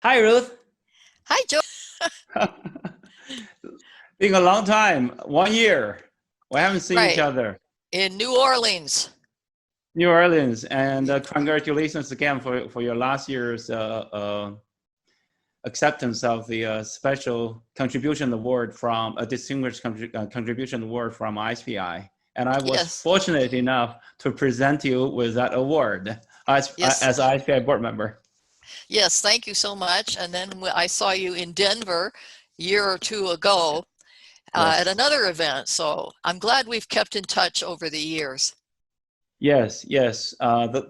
Hi, Ruth. Hi, Joe. Been a long time, 1 year. We haven't seen each Right, other. in New Orleans. New Orleans, and congratulations again for your last year's acceptance of the special contribution award from a distinguished contribution award from ISPI. And I was Yes, fortunate enough to present you with that award yes, as ISPI board member. yes. Thank you so much. And then I saw you in Denver a year or two ago at Yes. another event. So I'm glad we've kept in touch over the years. Yes, yes.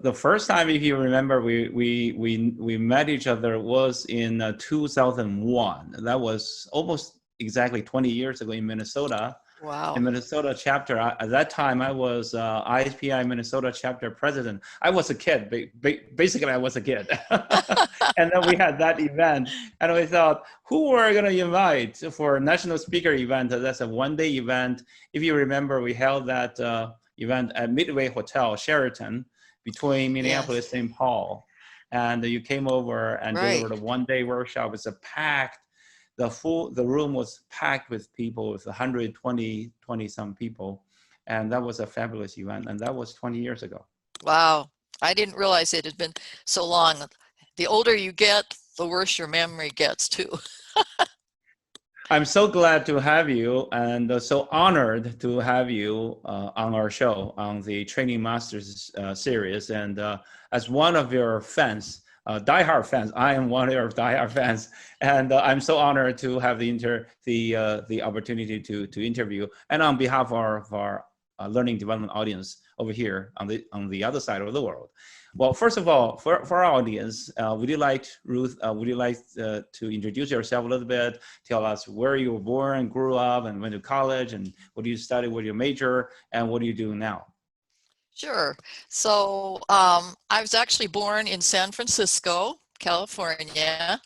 The first time, if you remember, we met each other was in 2001. That was almost exactly 20 years ago in Minnesota. The Wow. Minnesota chapter. At that time, I was ISPI Minnesota chapter president. I was a kid. Basically, I was a kid. And then we had that event, and we thought, who we're going to invite for a national speaker event? That's a one-day event. If you remember, we held that event at Midway Hotel, Sheraton, between Minneapolis Yes, and St. Paul. And you came over and right. delivered a one-day workshop. It was a packed, the room was packed with people, with 120 some people. And that was a fabulous event. And that was 20 years ago. Wow. I didn't realize it had been so long. The older you get, the worse your memory gets too. I'm so glad to have you and so honored to have you on our show on the Training Masters series. And as one of your fans, diehard fans, I am one of your diehard fans, and I'm so honored to have the opportunity to interview. And on behalf of our learning development audience over here on the other side of the world. Well, first of all, for our audience, would you like, Ruth, would you like to introduce yourself a little bit? Tell us where you were born, grew up, and went to college, and what do you study, what your major, and what do you do now? Sure. So I was actually born in San Francisco, California,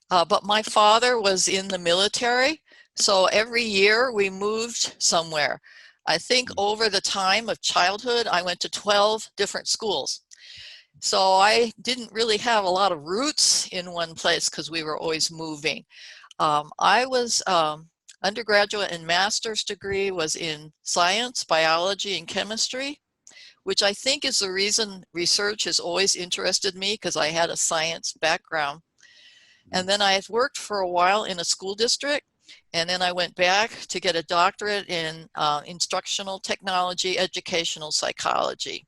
but my father was in the military. So every year we moved somewhere. I think over the time of childhood, I went to 12 different schools. So I didn't really have a lot of roots in one place because we were always moving. I was undergraduate and master's degree was in science, biology, and chemistry, which I think is the reason research has always interested me because I had a science background. And then I had worked for a while in a school district, and then I went back to get a doctorate in instructional technology, educational psychology.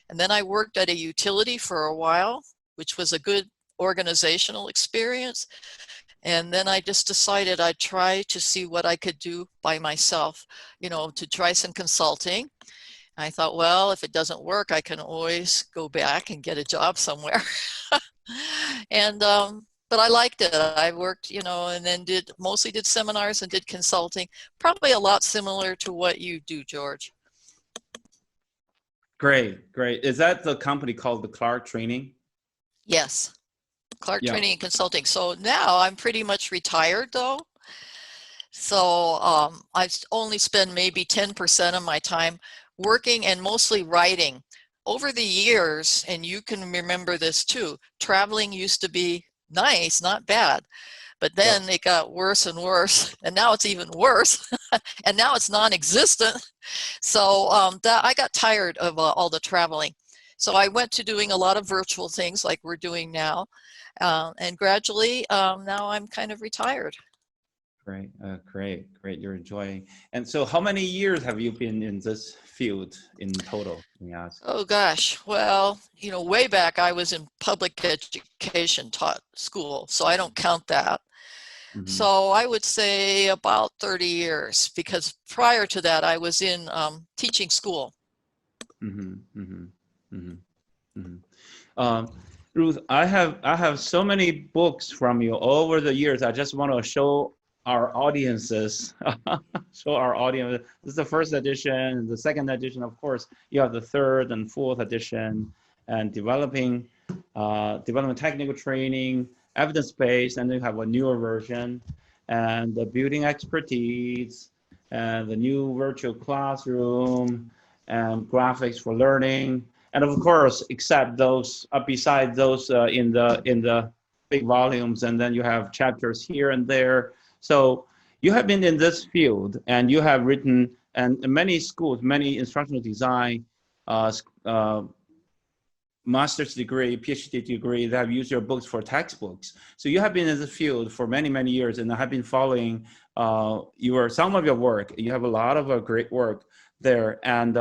And then I worked at a utility for a while, which was a good organizational experience. And then I just decided I'd try to see what I could do by myself, to try some consulting. I thought, well, if it doesn't work, I can always go back and get a job somewhere. And but I liked it. I worked, and then mostly did seminars and did consulting, probably a lot similar to what you do, George. Great, great. Is that the company called the Clark Training? Yes, Clark Yeah. Training and Consulting. So now I'm pretty much retired though. So I only spend maybe 10% of my time working and mostly writing. Over the years, and you can remember this too, traveling used to be nice, not bad. But then Yes. it got worse and worse, and now it's even worse, and now it's non-existent. So I got tired of all the traveling. So I went to doing a lot of virtual things like we're doing now, and gradually now I'm kind of retired. Great, great. You're enjoying. And so how many years have you been in this field in total, can you ask? Oh gosh, well, way back I was in public education, taught school, so I don't count that. Mm-hmm, So I would say about 30 years, because prior to that I was in teaching school. mm-hmm, mm-hmm, mm-hmm, mm-hmm. Um, Ruth, I have so many books from you over the years. I just want to show our audiences, show our audience. This is the first edition, the second edition, of course. You have the third and fourth edition, and development technical training, evidence-based, and then you have a newer version, and the building expertise, and the new virtual classroom, and graphics for learning, and of course, except those, beside those in the big volumes, and then you have chapters here and there. So you have been in this field, and you have written, and many schools, many instructional design master's degree, PhD degree, that have used your books for textbooks. So you have been in the field for many, many years, and I have been following some of your work. You have a lot of great work there. And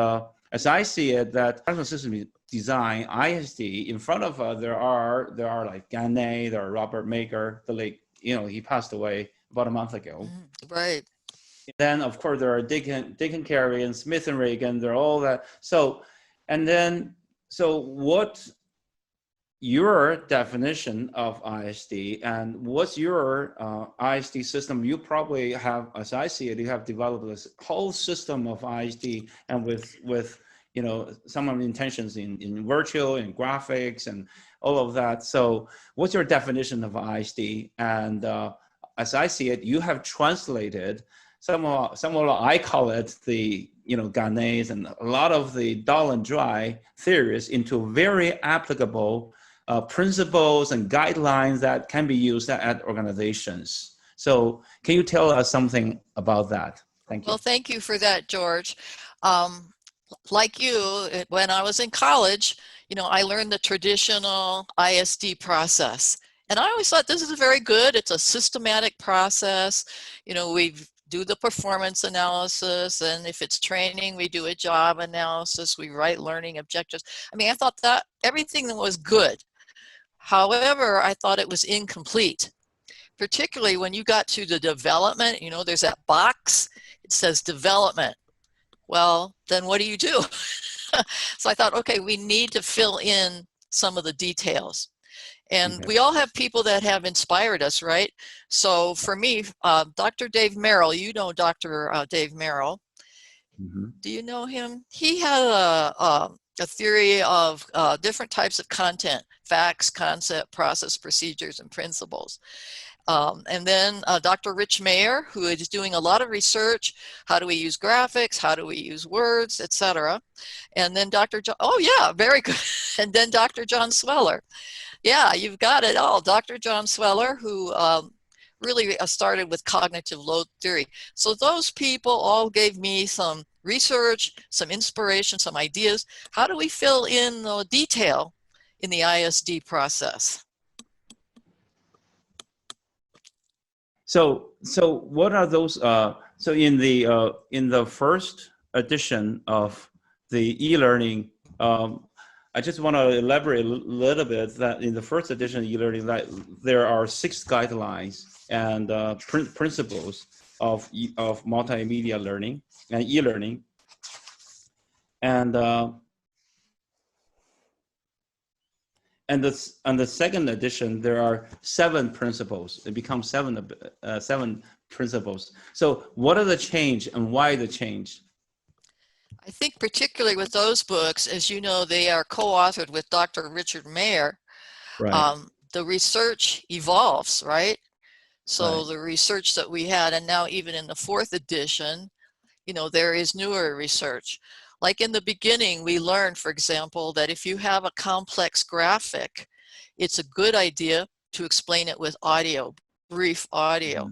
as I see it, that instructional system design, ISD, in front of there are like Ganet, there are Robert Maker, the late, he passed away about a month ago. Right. Then of course there are Dick and Carey and Smith and Reagan, they're all that. So, and then, so what your definition of ISD, and what's your ISD system? You probably have, as I see it, you have developed this whole system of ISD, and with some of the intentions in virtual and graphics and all of that. So what's your definition of ISD? And as I see it, you have translated some of I call it the Ganets and a lot of the dull and dry theories into very applicable principles and guidelines that can be used at organizations. So can you tell us something about that? Thank you. Well, thank you for that, George. Like you, when I was in college, I learned the traditional ISD process. And I always thought this is very good. It's a systematic process. We do the performance analysis, and if it's training, we do a job analysis, we write learning objectives. I mean, I thought that everything was good. However, I thought it was incomplete, particularly when you got to the development. There's that box, it says development. Well, then what do you do? So I thought, okay, we need to fill in some of the details. And we all have people that have inspired us, right? So for me, Dr. Dave Merrill, Dr. Dave Merrill. Do you know him? He had a theory of different types of content: facts, concept, process, procedures, and principles. And then Dr. Rich Mayer, who is doing a lot of research. How do we use graphics? How do we use words, etc.? And then Dr. John, oh yeah, very good. And then Dr. John Sweller. Yeah, you've got it all. Dr. John Sweller, who really started with cognitive load theory. So those people all gave me some research, some inspiration, some ideas. How do we fill in the detail in the ISD process? So what are those? So in the first edition of the e-learning, I just want to elaborate a little bit that in the first edition of e-learning, that there are 6 guidelines and principles of multimedia learning and e-learning, and the second edition there are 7 principles. It becomes 7 principles. So what are the change and why the change? I think particularly with those books, as you know, they are co-authored with Dr. Richard Mayer. Right. The research evolves, right? So Right. the research that we had, and now even in the 4th edition, there is newer research. Like in the beginning, we learned, for example, that if you have a complex graphic, it's a good idea to explain it with audio, brief audio.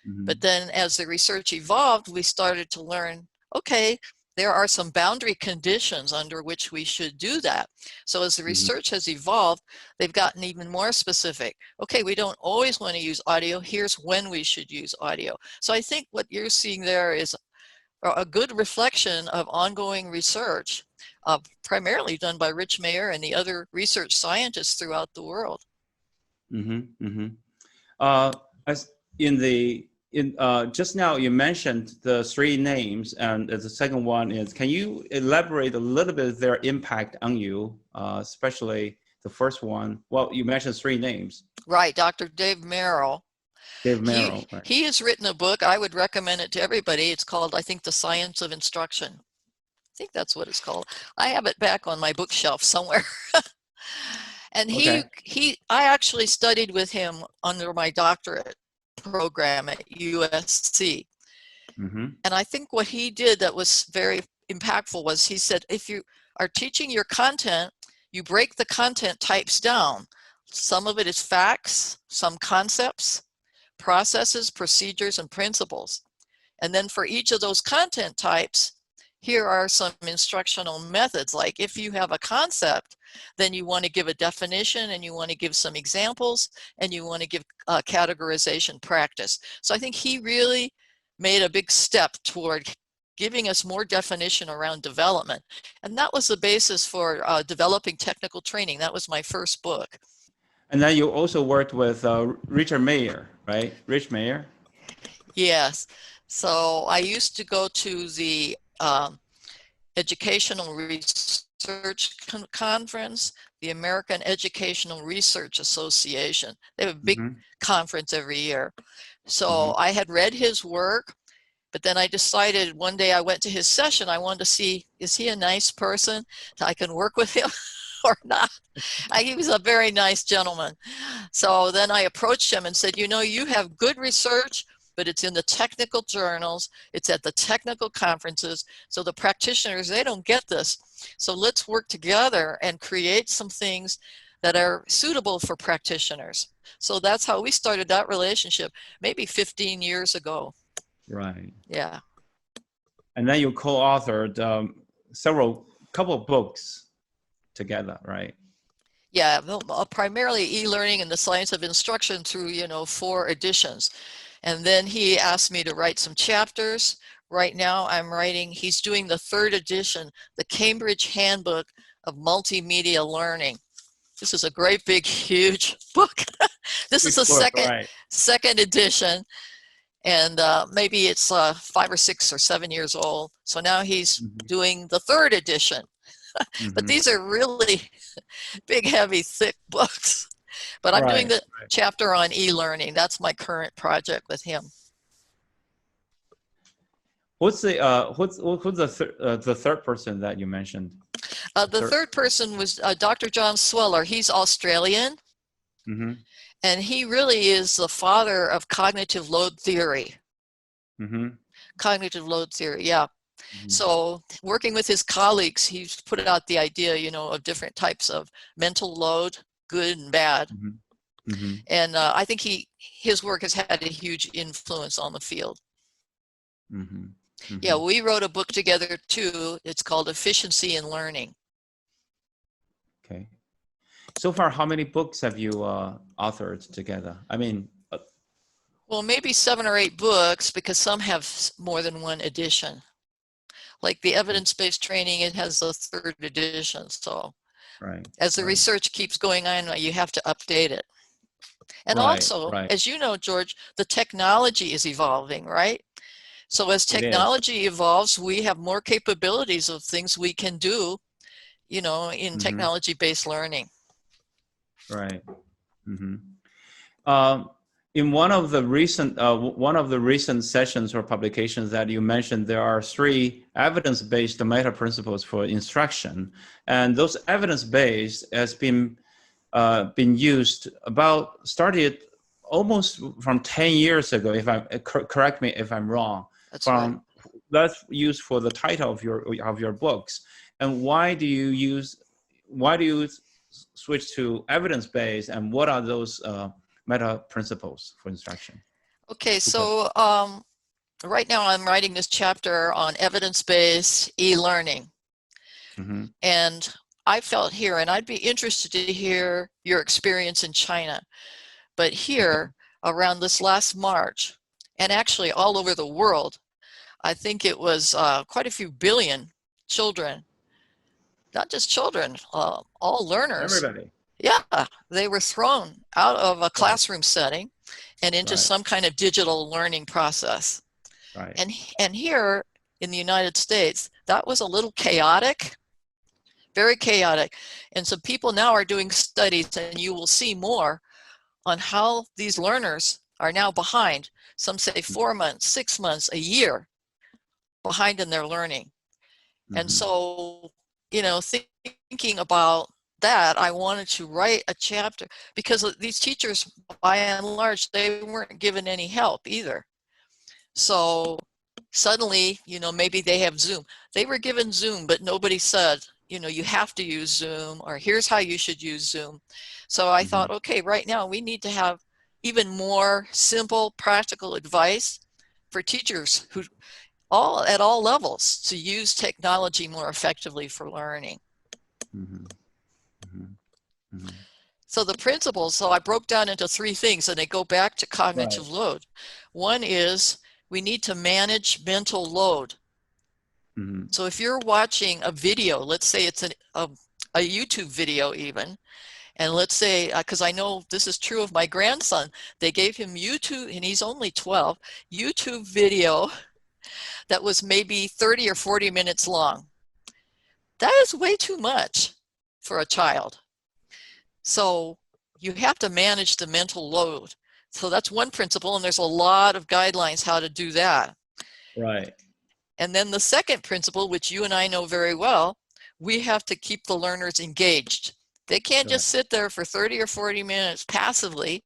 Mm-hmm. But then as the research evolved, we started to learn, okay, there are some boundary conditions under which we should do that. So as the research has evolved, they've gotten even more specific. Okay, we don't always want to use audio. Here's when we should use audio. So I think what you're seeing there is a good reflection of ongoing research, primarily done by Rich Mayer and the other research scientists throughout the world. As just now you mentioned the 3 names, and the second one is, can you elaborate a little bit their impact on you, especially the first one? Well, you mentioned 3 names. Right, Dr. Dave Merrill. Dave Merrill. Right. He has written a book. I would recommend it to everybody. It's called, I think, The Science of Instruction. I think that's what it's called. I have it back on my bookshelf somewhere. And I actually studied with him under my doctorate program at USC. And I think what he did that was very impactful was he said, if you are teaching your content, you break the content types down. Some of it is facts, some concepts, processes, procedures, and principles. And then for each of those content types, here are some instructional methods. Like if you have a concept, then you want to give a definition, and you want to give some examples, and you want to give categorization practice. So I think he really made a big step toward giving us more definition around development. And that was the basis for developing technical training. That was my first book. And then you also worked with Richard Mayer, right? Rich Mayer? Yes. So I used to go to the Educational Research Conference, the American Educational Research Association. They have a big conference every year. So I had read his work, but then I decided one day I went to his session. I wanted to see, is he a nice person? I can work with him or not. He was a very nice gentleman. So then I approached him and said, you know, you have good research, but it's in the technical journals, it's at the technical conferences, so the practitioners, they don't get this. So let's work together and create some things that are suitable for practitioners. So that's how we started that relationship, maybe 15 years ago. Right. Yeah. And then you co-authored couple of books together, right? Yeah, primarily e-learning and the science of instruction through, 4 editions. And then he asked me to write some chapters. Right now he's doing the 3rd edition, the Cambridge Handbook of Multimedia Learning. This is a great big huge book. This is the second edition, and maybe it's 5 or 6 or 7 years old. So now he's doing the 3rd edition. But these are really big, heavy, thick books. But I'm doing the chapter on e-learning. That's my current project with him. Who's the third person that you mentioned? The third person was Dr. John Sweller. He's Australian, and he really is the father of cognitive load theory. Cognitive load theory, yeah. So working with his colleagues, he's put out the idea, of different types of mental load, good and bad. And I think his work has had a huge influence on the field. Yeah, we wrote a book together too. It's called Efficiency in Learning. Okay. So far, how many books have you authored together? I mean, well, maybe 7 or 8 books, because some have more than one edition. Like the evidence-based training, it has a 3rd edition. So as the research keeps going on, you have to update it. And also, as you know, George, the technology is evolving, right? So as technology evolves, we have more capabilities of things we can do, in technology-based learning. Right. In one of the recent sessions or publications that you mentioned, there are 3 evidence-based meta principles for instruction, and those evidence-based has been used started almost from 10 years ago. If correct me if I'm wrong. That's used for the title of your books. And why do you switch to evidence-based, and what are those meta principles for instruction? Okay, so right now I'm writing this chapter on evidence-based e-learning. And I felt here, and I'd be interested to hear your experience in China, but here around this last March, and actually all over the world, I think it was quite a few billion children, not just children, all learners. Everybody. Yeah, they were thrown out of a classroom setting and into some kind of digital learning process. And here in the United States, that was a little chaotic, very chaotic. And so people now are doing studies, and you will see more on how these learners are now behind. Some say 4 months, 6 months, a year behind in their learning. And so, thinking about that, I wanted to write a chapter, because these teachers, by and large, they weren't given any help either. So suddenly, maybe they have Zoom. They were given Zoom, but nobody said, you have to use Zoom, or here's how you should use Zoom. So I thought, okay, right now we need to have even more simple, practical advice for teachers who at all levels to use technology more effectively for learning. So the principles, so I broke down into 3 things, and they go back to cognitive load. One is we need to manage mental load. So if you're watching a video, let's say it's a YouTube video even, and let's say, because I know this is true of my grandson, they gave him YouTube, and he's only 12, YouTube video that was maybe 30 or 40 minutes long. That is way too much for a child. So you have to manage the mental load. So that's one principle, and there's a lot of guidelines how to do that. Right. And then the second principle, which you and I know very well, we have to keep the learners engaged. They can't just sit there for 30 or 40 minutes passively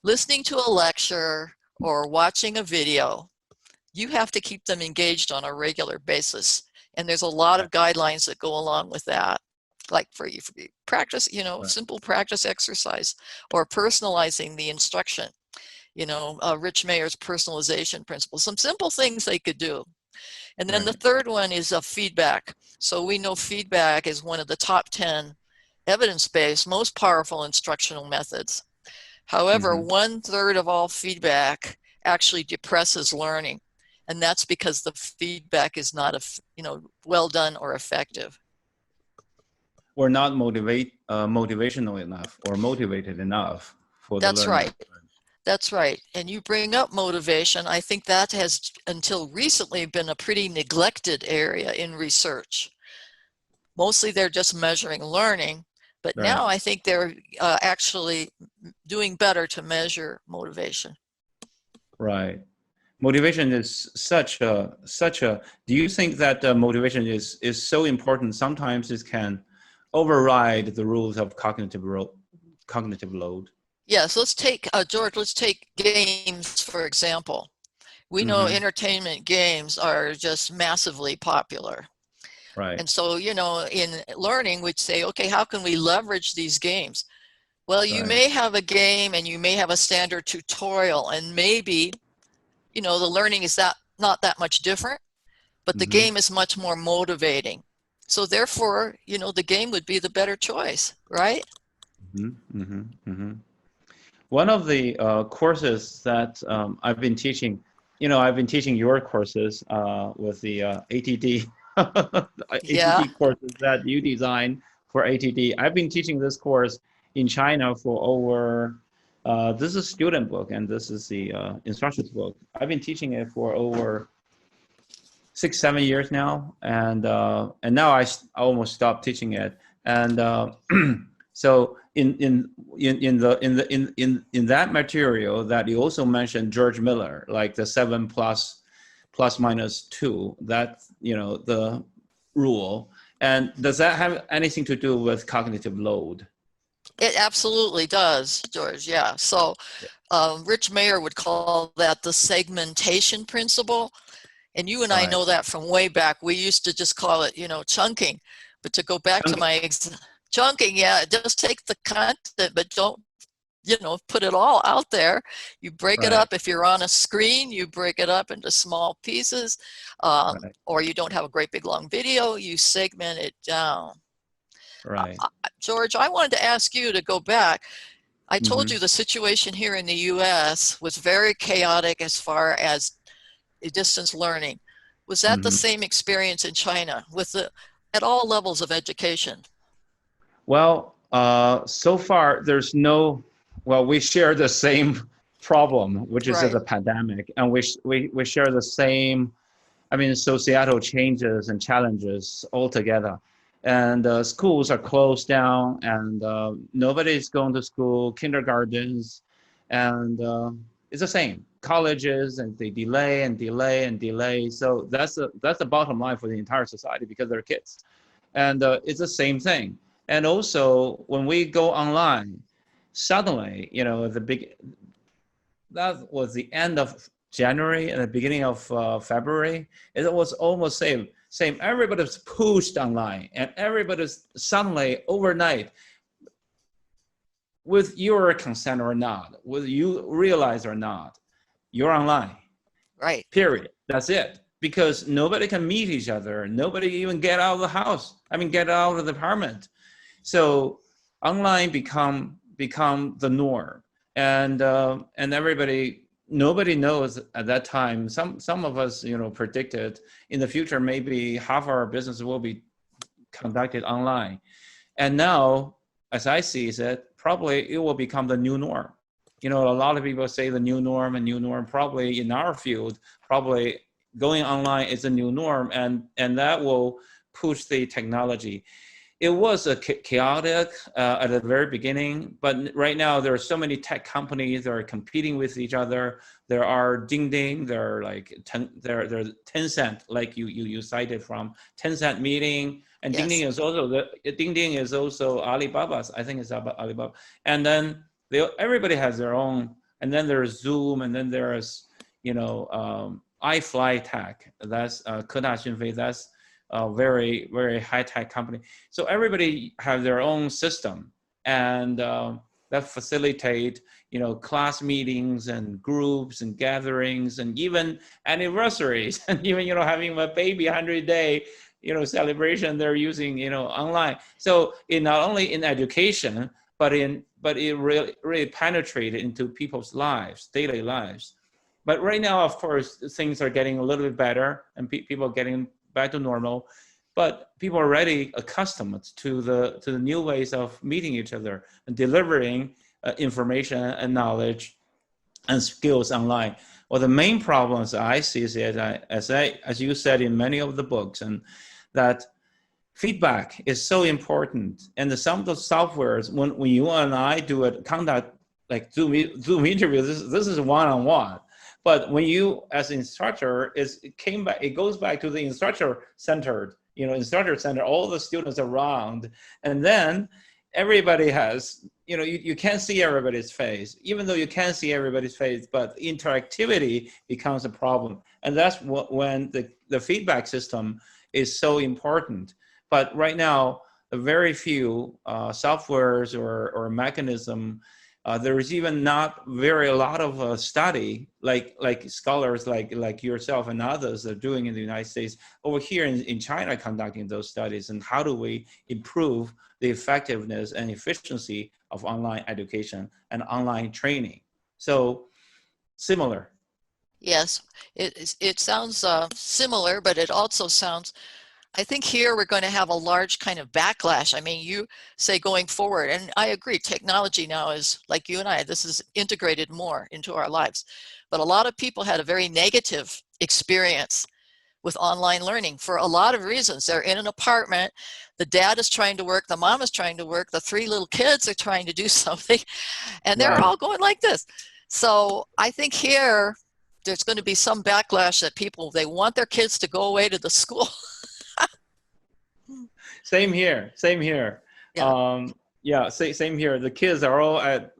listening to a lecture or watching a video. You have to keep them engaged on a regular basis. And there's a lot of guidelines that go along with that. Like for practice, simple practice exercise, or personalizing the instruction, Rich Mayer's personalization principle, some simple things they could do. And then the third one is feedback. So we know feedback is one of the top 10 evidence-based, most powerful instructional methods. However, 1/3 of all feedback actually depresses learning. And that's because the feedback is not, well done or effective. Or not motivational enough or motivated enough for the learner. That's right. That's right. And you bring up motivation. I think that has, until recently, been a pretty neglected area in research. Mostly they're just measuring learning, but now I think they're actually doing better to measure motivation. Right. Motivation is such a, do you think that motivation is so important? Sometimes it can override the rules of cognitive load. Yes, let's take, George, let's take games, for example. We know entertainment games are just massively popular. Right. And so, in learning, we'd say, okay, how can we leverage these games? Well, you may have a game and you may have a standard tutorial, and maybe, the learning is not that much different, but the game is much more motivating. So therefore, the game would be the better choice, right? One of the courses that I've been teaching, I've been teaching your courses with the ATD, ATD courses that you designed for ATD. I've been teaching this course in China for over, this is a student book and this is the instructions book. I've been teaching it for over 6-7 years now, and now I almost stopped teaching it. And so in that material that you also mentioned George Miller, like the 7 plus minus 2, that the rule. And does that have anything to do with cognitive load? It absolutely does, George. Yeah. So Rich Mayer would call that the segmentation principle. And you and I know that from way back. We used to just call it, chunking. But to go back to my chunking, just take the content, but don't, put it all out there. You break it up. If you're on a screen, you break it up into small pieces, or you don't have a great big long video, you segment it down. Right. George, I wanted to ask you to go back. I told you the situation here in the US was very chaotic as far as distance learning. Was that the same experience in China with at all levels of education? Well, so far there's we share the same problem, which is the pandemic, and we share the same, societal changes and challenges altogether. And schools are closed down, and nobody's going to school, kindergartens, and it's the same. Colleges, and they delay and delay and delay. So that's the bottom line for the entire society, because they're kids, and it's the same thing. And also when we go online, suddenly, that was the end of January and the beginning of February. It was almost same. Everybody's pushed online, and everybody's suddenly overnight, with your consent or not, whether you realize or not, you're online. Right. Period. That's it. Because nobody can meet each other. Nobody even get out of the house. I mean, get out of the apartment. So online become the norm, and everybody, nobody knows at that time. Some of us, predicted in the future maybe half our business will be conducted online, and now, as I see it, probably it will become the new norm. A lot of people say the new norm, and new norm probably in our field, probably going online is a new norm, and that will push the technology. It was a chaotic at the very beginning, but right now there are so many tech companies that are competing with each other. There are Ding, there are like there's Tencent, like you cited from Tencent meeting, and Yes. Ding is also Alibaba's. I think it's Alibaba, and then everybody has their own. And then there's Zoom, and then there's iFlyTech. That's Keda Xunfei. That's a very, very high-tech company. So everybody have their own system, and that facilitate, class meetings and groups and gatherings and even anniversaries and even, having a baby 100-day, celebration, they're using, online. So it not only in education, but it really penetrated into people's lives, daily lives. But right now, of course, things are getting a little bit better, and people are getting back to normal, but people are already accustomed to the new ways of meeting each other and delivering information and knowledge and skills online. Well, the main problems I see is as you said in many of the books, and that feedback is so important. And some of the softwares, when you and I do it, conduct like Zoom interview, this is one-on-one. But when you, as instructor, it goes back to the instructor-centered, all the students around, and then everybody has, you can't see everybody's face, even though you can see everybody's face, but interactivity becomes a problem. And that's when the feedback system is so important. But right now, very few softwares or mechanism. There is even not a lot of study like scholars like yourself and others are doing in the United States, over here in China, conducting those studies. And how do we improve the effectiveness and efficiency of online education and online training? So similar. Yes, it sounds similar, but it also sounds, I think here we're going to have a large kind of backlash. I mean, you say going forward, and I agree, technology now is, like you and I, this is integrated more into our lives. But a lot of people had a very negative experience with online learning for a lot of reasons. They're in an apartment, the dad is trying to work, the mom is trying to work, the 3 little kids are trying to do something, and they're Right. all going like this. So I think here, there's going to be some backlash that they want their kids to go away to the school. Same here. Yeah. Same here. The kids are all at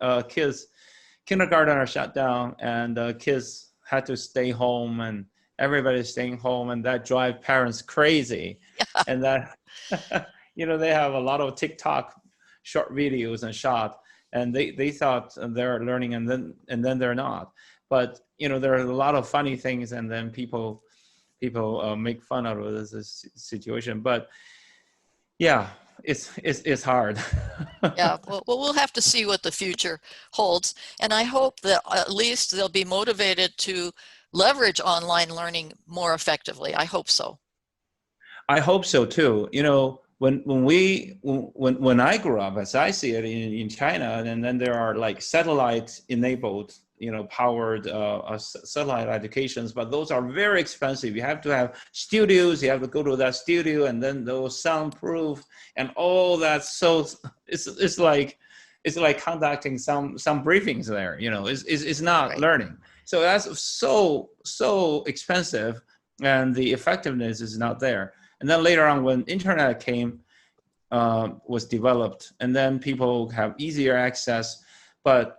kindergarten are shut down, and kids had to stay home, and everybody's staying home, and that drives parents crazy. Yeah. And that they have a lot of TikTok short videos and shot, and they thought they're learning, and then they're not. But there are a lot of funny things, and then people make fun out of this situation. But yeah, it's hard. Yeah, well, we'll have to see what the future holds. And I hope that at least they'll be motivated to leverage online learning more effectively. I hope so. I hope so too. When I grew up, as I see it in China, and then there are like satellite enabled, powered satellite educations, but those are very expensive. You have to have studios, you have to go to that studio, and then those soundproof and all that. So it's like conducting some briefings there. It's not Right. learning. So that's so expensive, and the effectiveness is not there. And then later on, when internet was developed, and then people have easier access, but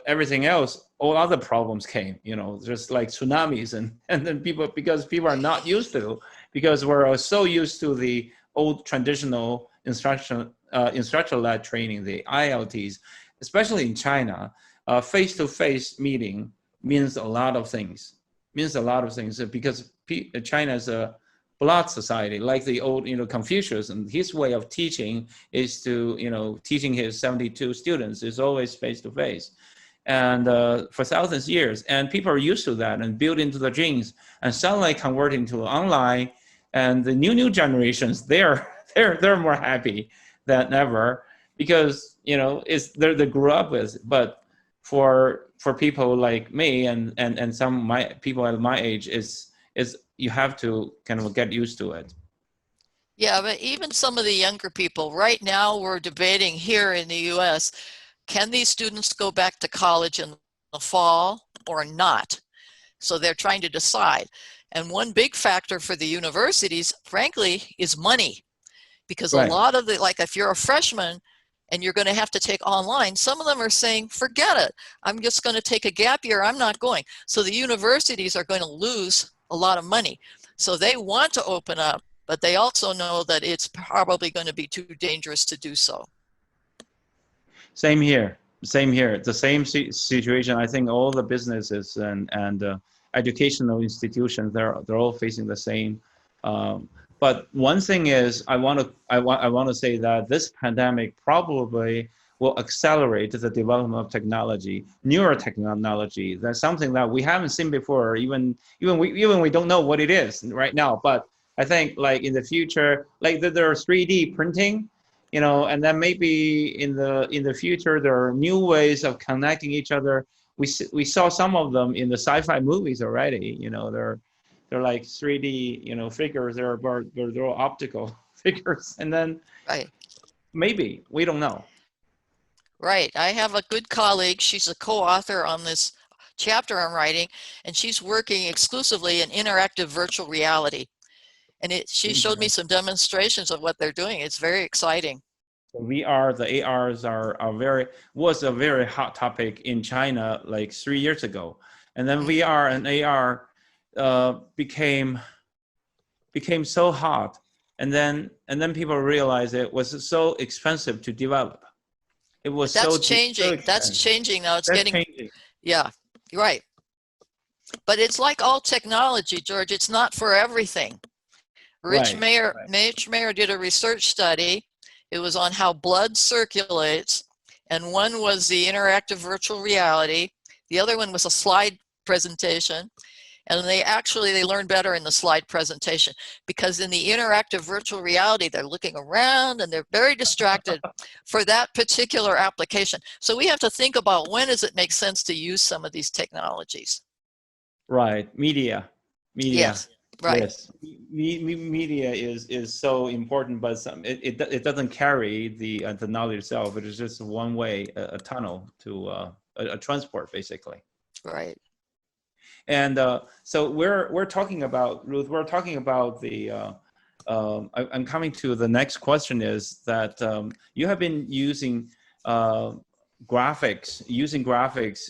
everything else all other problems came, just like tsunamis and then because people are not used to, because we're so used to the old traditional instructor-led training, the ILTs, especially in China. Face-to-face meeting means a lot of things. Because China is a block society, like the old, Confucius, and his way of teaching is to, teaching his 72 students is always face-to-face. And for thousands of years, and people are used to that and built into the genes, and suddenly converting to online, and the new generations, they're more happy than ever, because it's they grew up with. But for people like me and some of my people at my age, is you have to kind of get used to it. Yeah, but even some of the younger people, right now we're debating here in the US, can these students go back to college in the fall or not? So they're trying to decide. And one big factor for the universities, frankly, is money. Because a lot of like if you're a freshman and you're going to have to take online, some of them are saying, forget it. I'm just going to take a gap year. I'm not going. So the universities are going to lose a lot of money. So they want to open up, but they also know that it's probably going to be too dangerous to do so. Same here. The same situation. I think all the businesses and educational institutions, they're all facing the same. But one thing is, I want to say that this pandemic probably will accelerate the development of technology, newer technology. That's something that we haven't seen before. Even we don't know what it is right now. But I think like in the future, like there are 3D printing. And then maybe in the future, there are new ways of connecting each other. We saw some of them in the sci-fi movies already. They're like 3D, figures. They're all optical figures, and then maybe we don't know. Right. I have a good colleague. She's a co-author on this chapter I'm writing, and she's working exclusively in interactive virtual reality. And she showed me some demonstrations of what they're doing. It's very exciting. VR, the ARs was a very hot topic in China like 3 years ago, and then VR and AR became so hot, and then people realized it was so expensive to develop. It was that's changing. That's changing now. It's getting changing. Yeah, you're right. But it's like all technology, George. It's not for everything. Rich Mayer did a research study. It was on how blood circulates, and one was the interactive virtual reality. The other one was a slide presentation, and they learn better in the slide presentation, because in the interactive virtual reality, they're looking around and they're very distracted for that particular application. So we have to think about, when does it make sense to use some of these technologies? Right, media. Yes. Right. Yes, media is so important, but it doesn't carry the knowledge itself. It is just one way, a tunnel to a transport, basically. Right. And so we're talking about, Ruth. We're talking about the. I'm coming to the next question. Is that you have been using graphics,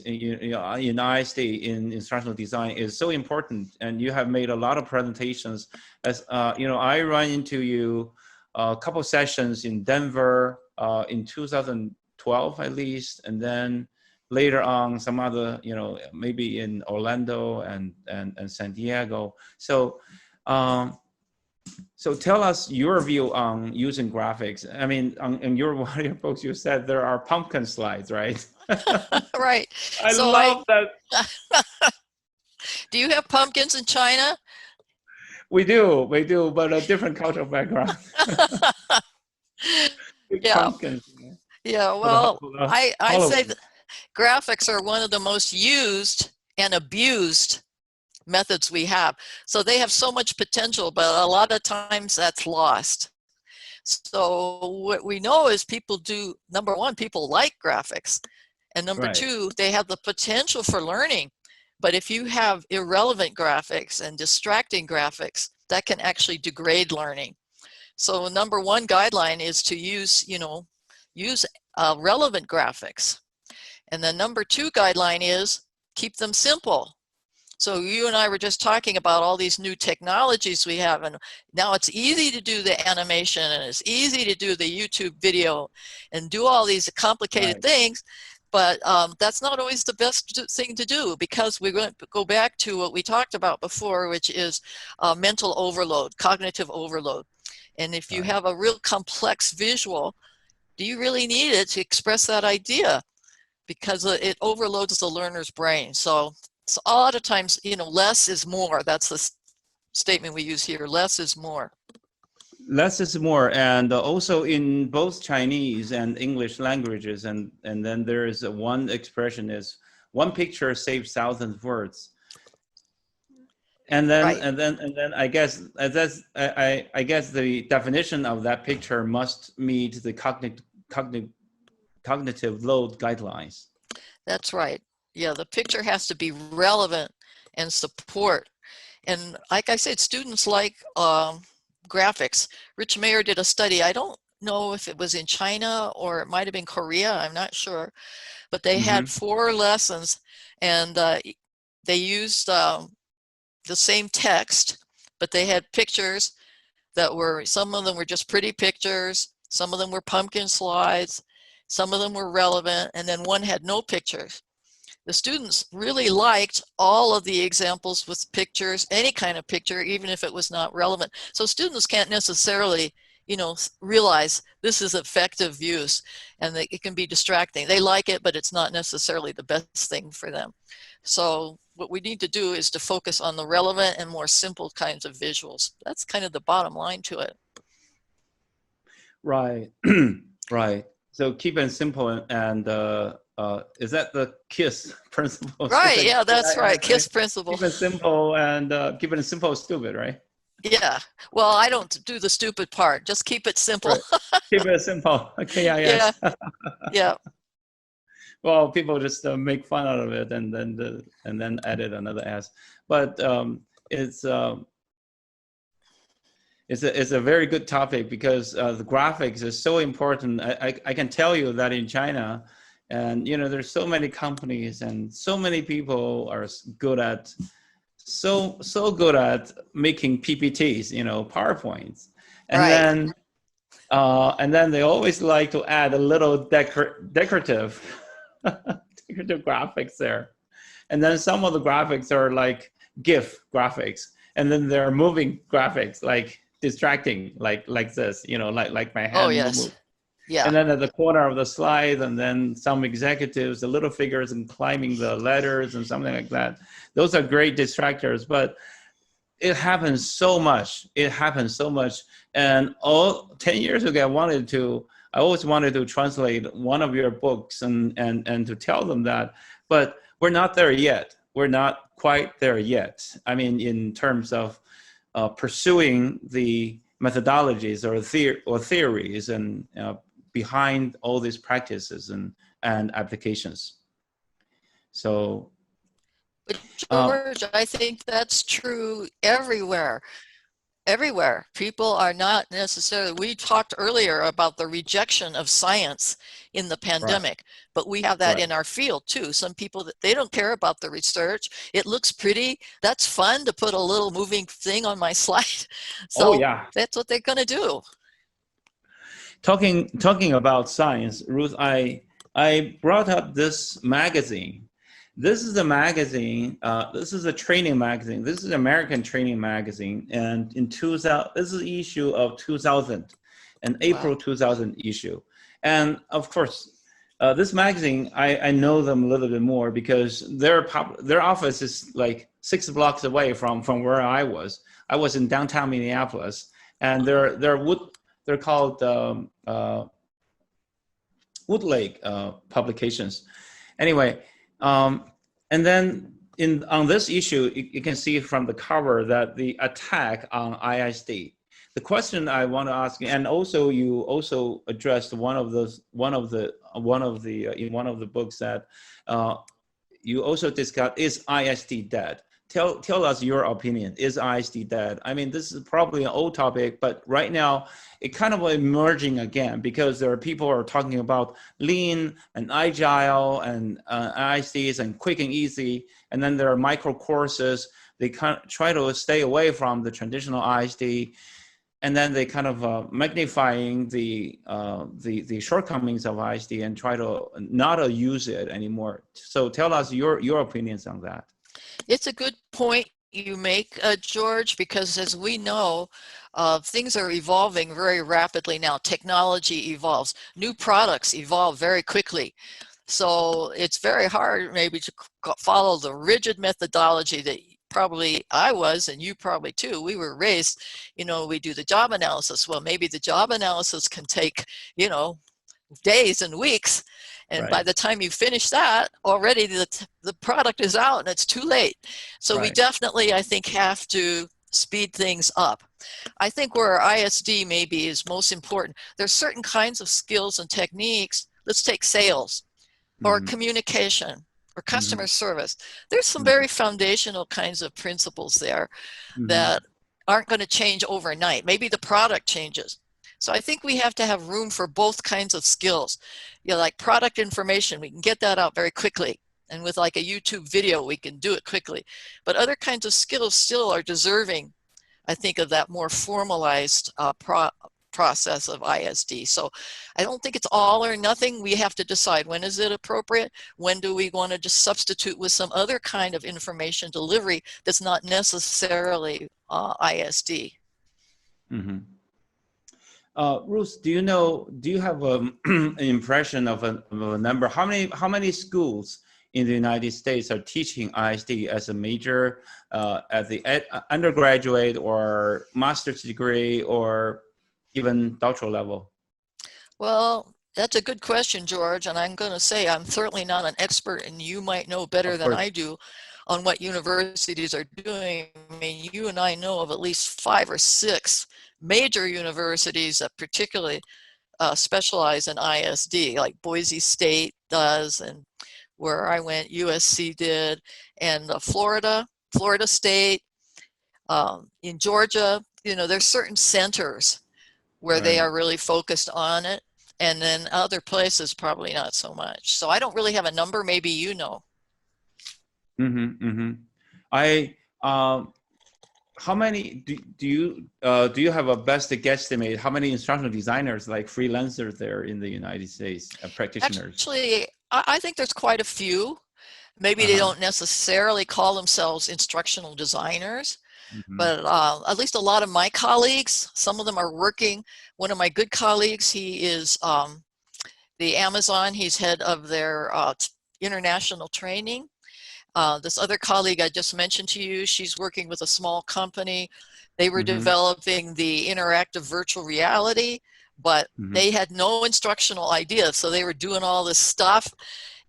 in ISD in instructional design is so important, and you have made a lot of presentations. As I run into you a couple of sessions in Denver in 2012 at least, and then later on some other, maybe in Orlando and San Diego. So so tell us your view on using graphics. I mean, in one of your books, you said there are pumpkin slides, right? Right. I love that. Do you have pumpkins in China? We do, but a different cultural background. Yeah. Pumpkins. Yeah, well, I say that graphics are one of the most used and abused methods we have. So they have so much potential, but a lot of times that's lost. So what we know is people do, number one, people like graphics. And number two, they have the potential for learning. But if you have irrelevant graphics and distracting graphics, that can actually degrade learning. So number one guideline is to use relevant graphics. And the number two guideline is keep them simple. So you and I were just talking about all these new technologies we have, and now it's easy to do the animation, and it's easy to do the YouTube video and do all these complicated Right. things, but that's not always the best thing to do, because we're going to go back to what we talked about before, which is mental overload, cognitive overload. And if you Right. have a real complex visual, do you really need it to express that idea? Because it overloads the learner's brain. So a lot of times, you know, less is more. That's the statement we use here. Less is more. Less is more, and also in both Chinese and English languages, and then there is one expression is one picture saves thousands of words. And then Right. I guess that's I guess the definition of that picture must meet the cognitive load guidelines. That's right. Yeah, the picture has to be relevant and support. And like I said, students like graphics. Rich Mayer did a study. I don't know if it was in China or it might have been Korea. I'm not sure. But they had 4 lessons, and they used the same text, but they had pictures that were, some of them were just pretty pictures, some of them were pumpkin slides, some of them were relevant, and then one had no pictures. The students really liked all of the examples with pictures, any kind of picture, even if it was not relevant. So students can't necessarily, you know, realize this is effective use, and that it can be distracting. They like it, but it's not necessarily the best thing for them. So what we need to do is to focus on the relevant and more simple kinds of visuals. That's kind of the bottom line to it. Right. Right. So keep it simple, and is that the KISS principle? Right. Yeah, that's right. Right? KISS principle. Keep it simple, and keep it simple, stupid, right? Yeah. Well, I don't do the stupid part. Just keep it simple. Right. Keep it simple. Okay. Yeah. Yeah. Yeah. Well, people just make fun out of it, and then added another S. But it's a very good topic, because the graphics is so important. I can tell you that in China, and you know, there's so many companies and so many people are good at so good at making PPTs, you know, PowerPoints, and Right. then they always like to add a little decorative graphics there, and then some of the graphics are like GIF graphics, and then there are moving graphics, like distracting, like this, you know, like my hand. Oh, yes. Move. Yeah. And then at the corner of the slide, and then some executives, the little figures and climbing the ladders and something like that. Those are great distractors, but it happens so much. It happens so much. And 10 years ago, I always wanted to translate one of your books and to tell them that, but we're not there yet. We're not quite there yet. I mean, in terms of pursuing the methodologies or theories and behind all these practices and applications. So, But George, I think that's true everywhere. Everywhere. People are not necessarily, we talked earlier about the rejection of science in the pandemic, but we have that in our field too. Some people, they don't care about the research. It looks pretty. That's fun to put a little moving thing on my slide. So that's what they're going to do. Talking about science, Ruth, I brought up this magazine. This is a magazine. This is a training magazine. This is an American training magazine, and in 2000, this is issue of 2000, an April 2000 issue. And of course, this magazine, I know them a little bit more, because their office is like 6 blocks away from where I was. I was in downtown Minneapolis, and they're called Woodlake publications. Anyway, and then on this issue, you can see from the cover that the attack on ISD. The question I want to ask, and also you also addressed in one of the books that you also discussed, is ISD dead? tell us your opinion. Is ISD dead? I mean, this is probably an old topic, but right now it kind of emerging again because there are people who are talking about lean and agile and ISDs and quick and easy. And then there are micro courses. They kind of try to stay away from the traditional ISD. And then they kind of magnifying the shortcomings of ISD and try to not use it anymore. So tell us your opinions on that. It's a good point you make, George, because as we know, things are evolving very rapidly now. Technology evolves, new products evolve very quickly. So it's very hard maybe to follow the rigid methodology that probably I was, and you probably too. We were raised, we do the job analysis. Well, maybe the job analysis can take, days and weeks. And by the time you finish that, already the product is out and it's too late. So we definitely, I think, have to speed things up. I think where ISD maybe is most important, there's certain kinds of skills and techniques. Let's take sales or communication or customer service. There's some very foundational kinds of principles there that aren't going to change overnight. Maybe the product changes. So I think we have to have room for both kinds of skills. Like product information, we can get that out very quickly. And with like a YouTube video, we can do it quickly. But other kinds of skills still are deserving, I think, of that more formalized process of ISD. So I don't think it's all or nothing. We have to decide, when is it appropriate? When do we want to just substitute with some other kind of information delivery that's not necessarily ISD? Ruth, do you have an impression of a number? How many schools in the United States are teaching ISD as a major at the undergraduate or master's degree or even doctoral level? Well, that's a good question, George. And I'm going to say I'm certainly not an expert, and you might know better than I do on what universities are doing. I mean, you and I know of at least 5 or 6 major universities that particularly specialize in ISD, like Boise State does, and where I went, USC did, and Florida State, in Georgia. There's certain centers where they are really focused on it, and then other places probably not so much. So I don't really have a number. Maybe you know. How many do you have a best guesstimate? How many instructional designers, like freelancers, there in the United States, practitioners? Actually, I think there's quite a few. Maybe they don't necessarily call themselves instructional designers, but at least a lot of my colleagues, some of them are working. One of my good colleagues, he is the Amazon. He's head of their international training. This other colleague I just mentioned to you, she's working with a small company. They were developing the interactive virtual reality, but they had no instructional idea. So they were doing all this stuff.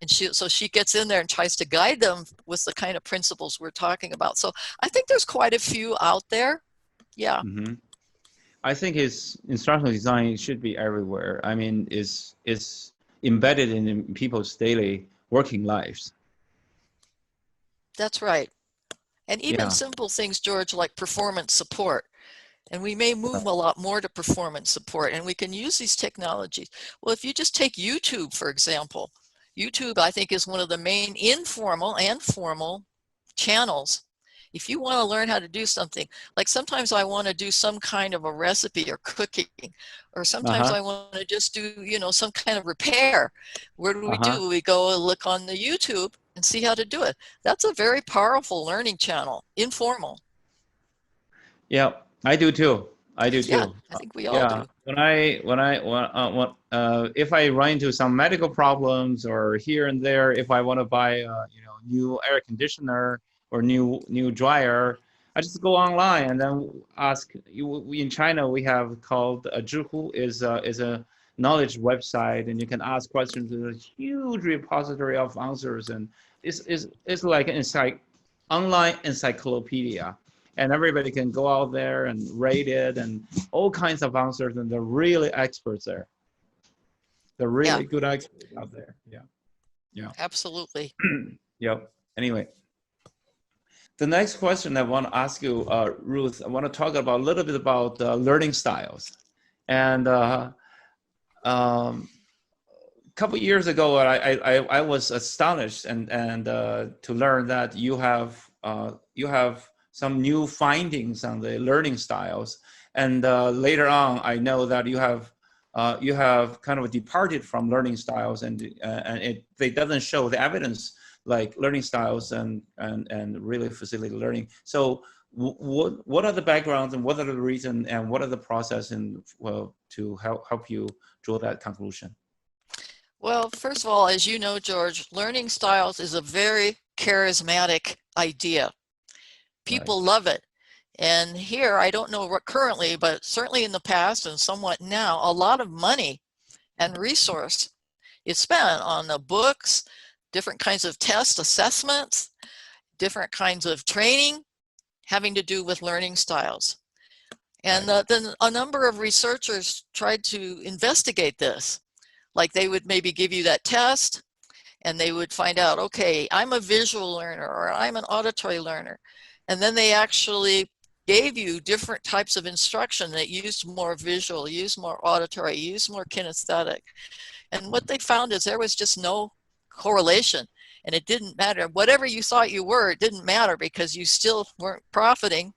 And so she gets in there and tries to guide them with the kind of principles we're talking about. So I think there's quite a few out there. Yeah. I think instructional design should be everywhere. I mean, it's embedded in people's daily working lives. That's right. And even simple things, George, like performance support. And we may move a lot more to performance support, and we can use these technologies. Well, if you just take YouTube, for example, YouTube, I think, is one of the main informal and formal channels. If you want to learn how to do something, like sometimes I want to do some kind of a recipe or cooking, or sometimes I want to just do, some kind of repair. Where do we do? We go and look on the YouTube and see how to do it. That's a very powerful learning channel, informal. Yeah, I do too. Yeah, I think we all do. If I run into some medical problems or here and there, if I want to buy new air conditioner or new dryer, I just go online and then ask. In China, we have called Zhihu is a knowledge website, and you can ask questions. There's a huge repository of answers, and it's like an online encyclopedia. And everybody can go out there and rate it and all kinds of answers, and they're really experts there. They're really good experts out there. Yeah. Absolutely. Yep. Anyway, The next question I want to ask you, Ruth, I want to talk about a little bit about learning styles. And a couple of years ago, I was astonished and to learn that you have some new findings on the learning styles. And later on, I know that you have kind of departed from learning styles, and it doesn't show the evidence like learning styles and really facilitate learning. So what are the backgrounds and what are the reasons and what are the process and well to help you draw that conclusion? Well, first of all, as you know, George, learning styles is a very charismatic idea. People love it. And here, I don't know what currently, but certainly in the past and somewhat now, a lot of money and resource is spent on the books, different kinds of test assessments, different kinds of training having to do with learning styles. And then a number of researchers tried to investigate this. Like they would maybe give you that test and they would find out, okay, I'm a visual learner or I'm an auditory learner. And then they actually gave you different types of instruction that used more visual, used more auditory, used more kinesthetic. And what they found is there was just no correlation, and it didn't matter. Whatever you thought you were, it didn't matter because you still weren't profiting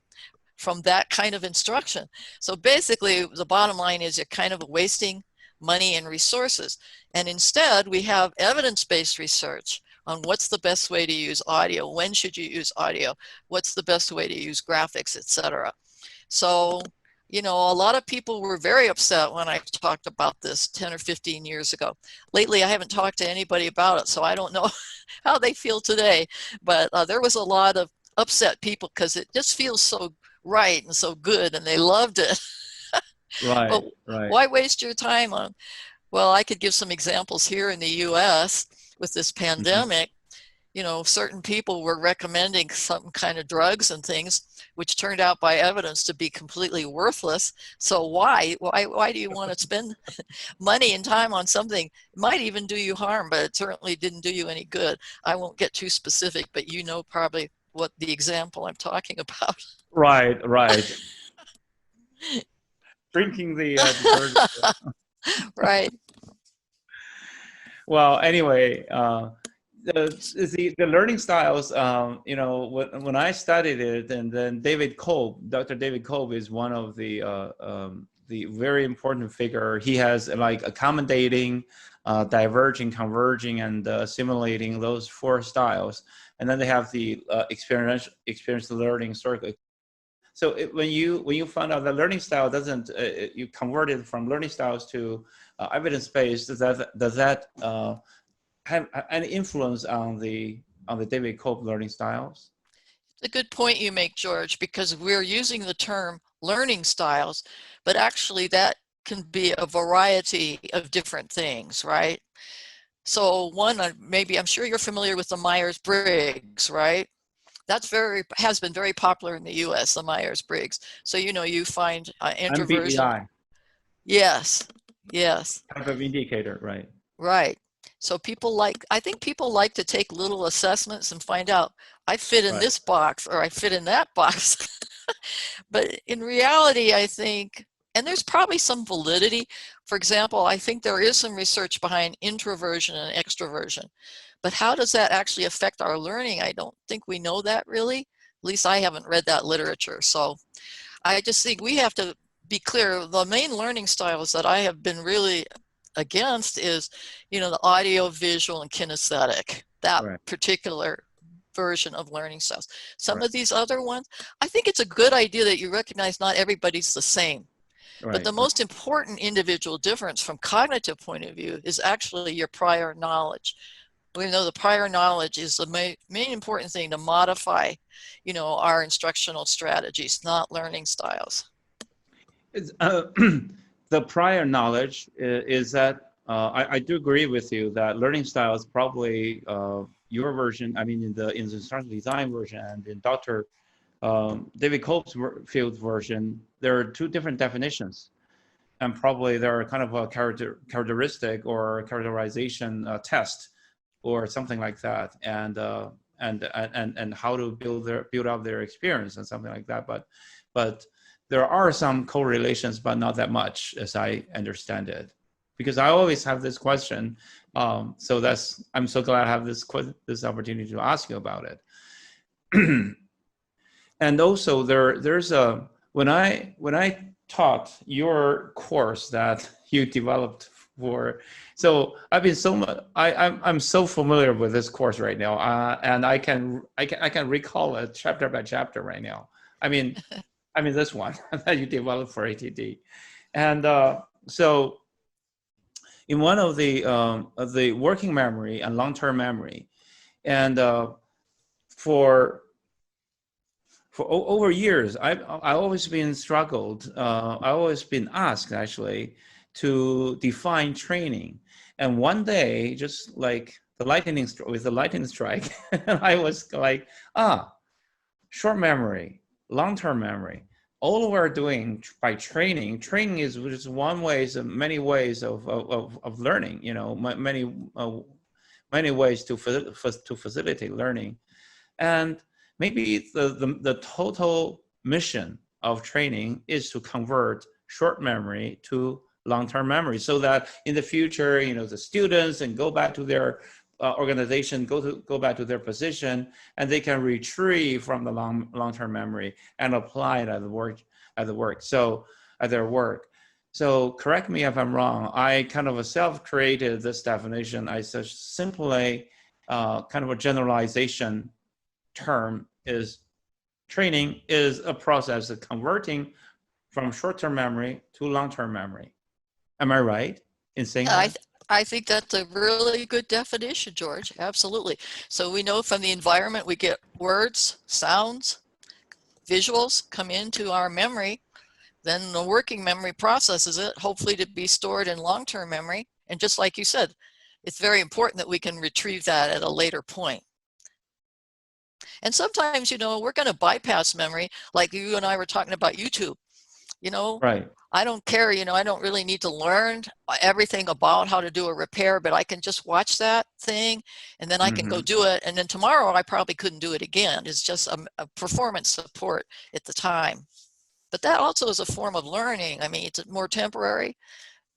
from that kind of instruction. So basically, the bottom line is you're kind of wasting money and resources. And instead, we have evidence-based research on what's the best way to use audio, when should you use audio, what's the best way to use graphics, etc. So, you know, a lot of people were very upset when I talked about this 10 or 15 years ago. Lately, I haven't talked to anybody about it, so I don't know how they feel today. But there was a lot of upset people because it just feels so right and so good, and they loved it. Right, But right. why waste your time on, well, I could give some examples here in the US with this pandemic. You know, certain people were recommending some kind of drugs and things, which turned out by evidence to be completely worthless. So why do you want to spend money and time on something? It might even do you harm, but it certainly didn't do you any good. I won't get too specific, but you know probably what the example I'm talking about. Right, right. Drinking the detergent. Right. Well, anyway, the learning styles, you know, when I studied it, and then Dr. David Kolb is one of the very important figure. He has like accommodating, diverging, converging, and simulating those four styles. And then they have the experiential learning circle. So when you find out that learning style doesn't, you convert it from learning styles to evidence-based, does that have any influence on the David Cope learning styles? It's a good point you make, George, because we're using the term learning styles, but actually that can be a variety of different things, right? So one, maybe I'm sure you're familiar with the Myers-Briggs, right? Has been very popular in the US, the Myers-Briggs. So, you know, you find introversion. MBTI Yes, yes, type of indicator, right? right. So I think people like to take little assessments and find out, I fit in Right. this box or I fit in that box. But in reality, I think, and there's probably some validity. For example, I think there is some research behind introversion and extroversion. But how does that actually affect our learning? I don't think we know that really. At least I haven't read that literature. So I just think we have to be clear. The main learning styles that I have been really against is, you know, the audio, visual, and kinesthetic, that Right. particular version of learning styles. Some Right. of these other ones, I think it's a good idea that you recognize not everybody's the same. But Right. the most important individual difference from cognitive point of view is actually your prior knowledge. We know the prior knowledge is the main important thing to modify, you know, our instructional strategies, not learning styles. It's, the prior knowledge is that I do agree with you that learning style is probably your version. I mean, in the instructional design version and in Dr. David Cope's field version, there are two different definitions, and probably there are kind of a characteristic or characterization test or something like that. and how to build up their experience and something like that. But there are some correlations, but not that much, as I understand it. Because I always have this question, so I'm so glad I have this opportunity to ask you about it. And also there's when I taught your course that you developed for, so I've been I'm so familiar with this course right now, and I can recall it chapter by chapter right now. I mean this one that you developed for ATD, and so in one of the working memory and long-term memory, and for over years, I always been struggled. I always been asked actually to define training, and one day, just like the lightning strike, I was like, short memory, long-term memory. All we're doing by training is just one many ways of learning. You know, many ways to facilitate learning, and maybe the total mission of training is to convert short memory to long-term memory, so that in the future, you know, the students and go back to their organization, go back to their position, and they can retrieve from the long-term memory and apply it at their work. So correct me if I'm wrong. I kind of self-created this definition. I such simply kind of a generalization term is training is a process of converting from short-term memory to long-term memory. Am I right in saying that? I think that's a really good definition, George. Absolutely. So we know from the environment we get words, sounds, visuals come into our memory. Then the working memory processes it, hopefully to be stored in long-term memory. And just like you said, it's very important that we can retrieve that at a later point. And sometimes, you know, we're going to bypass memory, like you and I were talking about YouTube. You know, right. I don't care, you know, I don't really need to learn everything about how to do a repair, but I can just watch that thing and then I can go do it. And then tomorrow I probably couldn't do it again. It's just a performance support at the time. But that also is a form of learning. I mean, it's more temporary.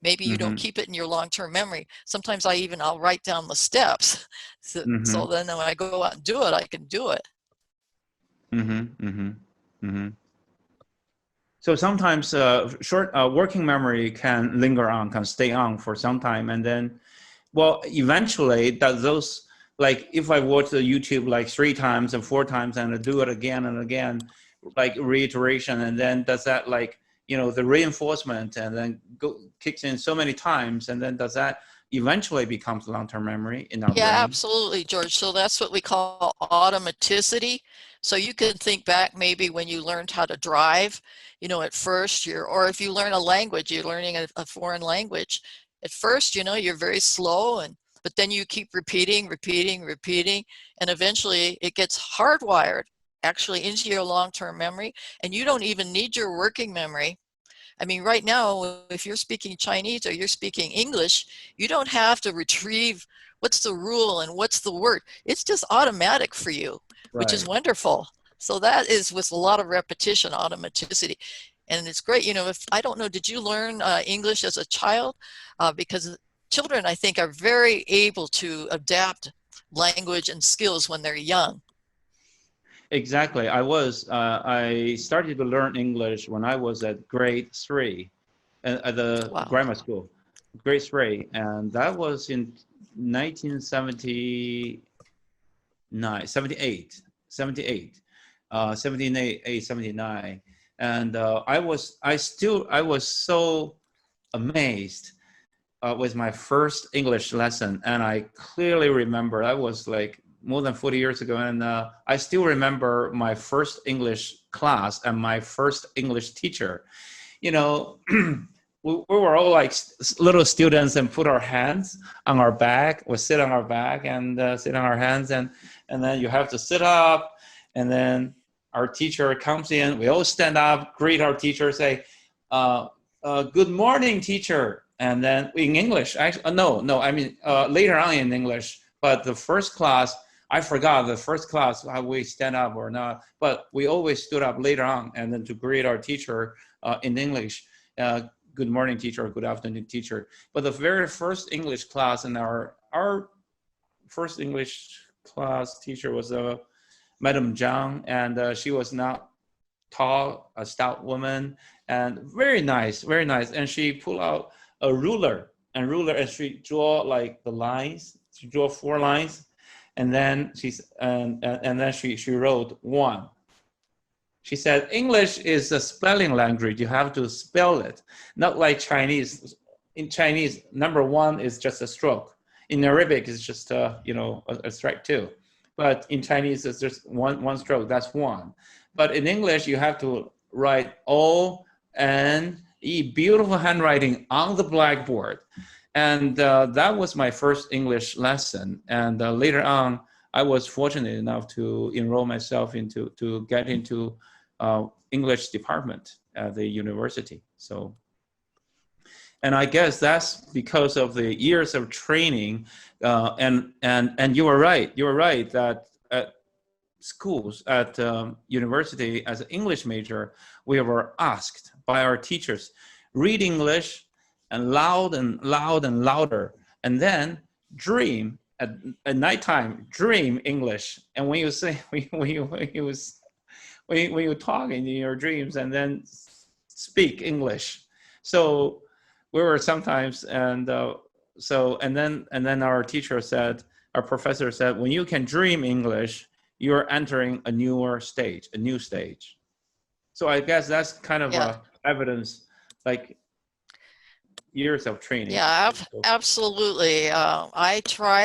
Maybe you don't keep it in your long-term memory. Sometimes I'll write down the steps. So then when I go out and do it, I can do it. So sometimes short working memory can linger on, can stay on for some time, and then, well, eventually those, like if I watch the YouTube like 3 times and 4 times and I do it again and again, like reiteration, and then does that, like, you know, the reinforcement, and then kicks in so many times, and then does that eventually becomes long-term memory in our brain? Absolutely, George. So that's what we call automaticity. So you can think back maybe when you learned how to drive, you know, at first or if you learn a language, you're learning a foreign language. At first, you know, you're very slow, but then you keep repeating, and eventually it gets hardwired actually into your long-term memory, and you don't even need your working memory. I mean, right now, if you're speaking Chinese or you're speaking English, you don't have to retrieve what's the rule and what's the word. It's just automatic for you, which is wonderful. So that is with a lot of repetition, automaticity. And it's great. You know, I don't know, did you learn English as a child? Because children, I think, are very able to adapt language and skills when they're young. Exactly. I started to learn English when I was at grade 3 at the grammar school, grade 3. And that was in 78. 79. And I was so amazed with my first English lesson. And I clearly remember, I was like more than 40 years ago. And I still remember my first English class and my first English teacher. You know, we were all like little students and put our hands on our back, or sit on our back and sit on our hands. And then you have to sit up, and then our teacher comes in, we all stand up, greet our teacher, say, good morning, teacher. And then in English, actually, later on in English, but the first class, I forgot the first class how we stand up or not, but we always stood up later on and then to greet our teacher in English. Good morning, teacher, or good afternoon, teacher. But the very first English class in our first English class teacher was Madam Zhang, and she was not tall, a stout woman, and very nice, very nice. And she pulled out a ruler, and she draw like the lines. She draw 4 lines, and then she wrote 1. She said, English is a spelling language. You have to spell it, not like Chinese. In Chinese, number 1 is just a stroke. In Arabic, it's just a strike 2. But in Chinese, it's just one stroke. That's 1. But in English, you have to write O-N-E, beautiful handwriting on the blackboard. And that was my first English lesson. And later on, I was fortunate enough to enroll myself to get into English department at the university. So, and I guess that's because of the years of training. And you were right. You were right that at schools, at university, as an English major, we were asked by our teachers, read English and loud and loud and louder, and then dream at nighttime. Dream English, and when you say when you talk in your dreams, and then speak English. So we were sometimes, and then our teacher said, our professor said, when you can dream English, you're entering a new stage. So I guess that's kind of evidence, like years of training. Yeah, absolutely. I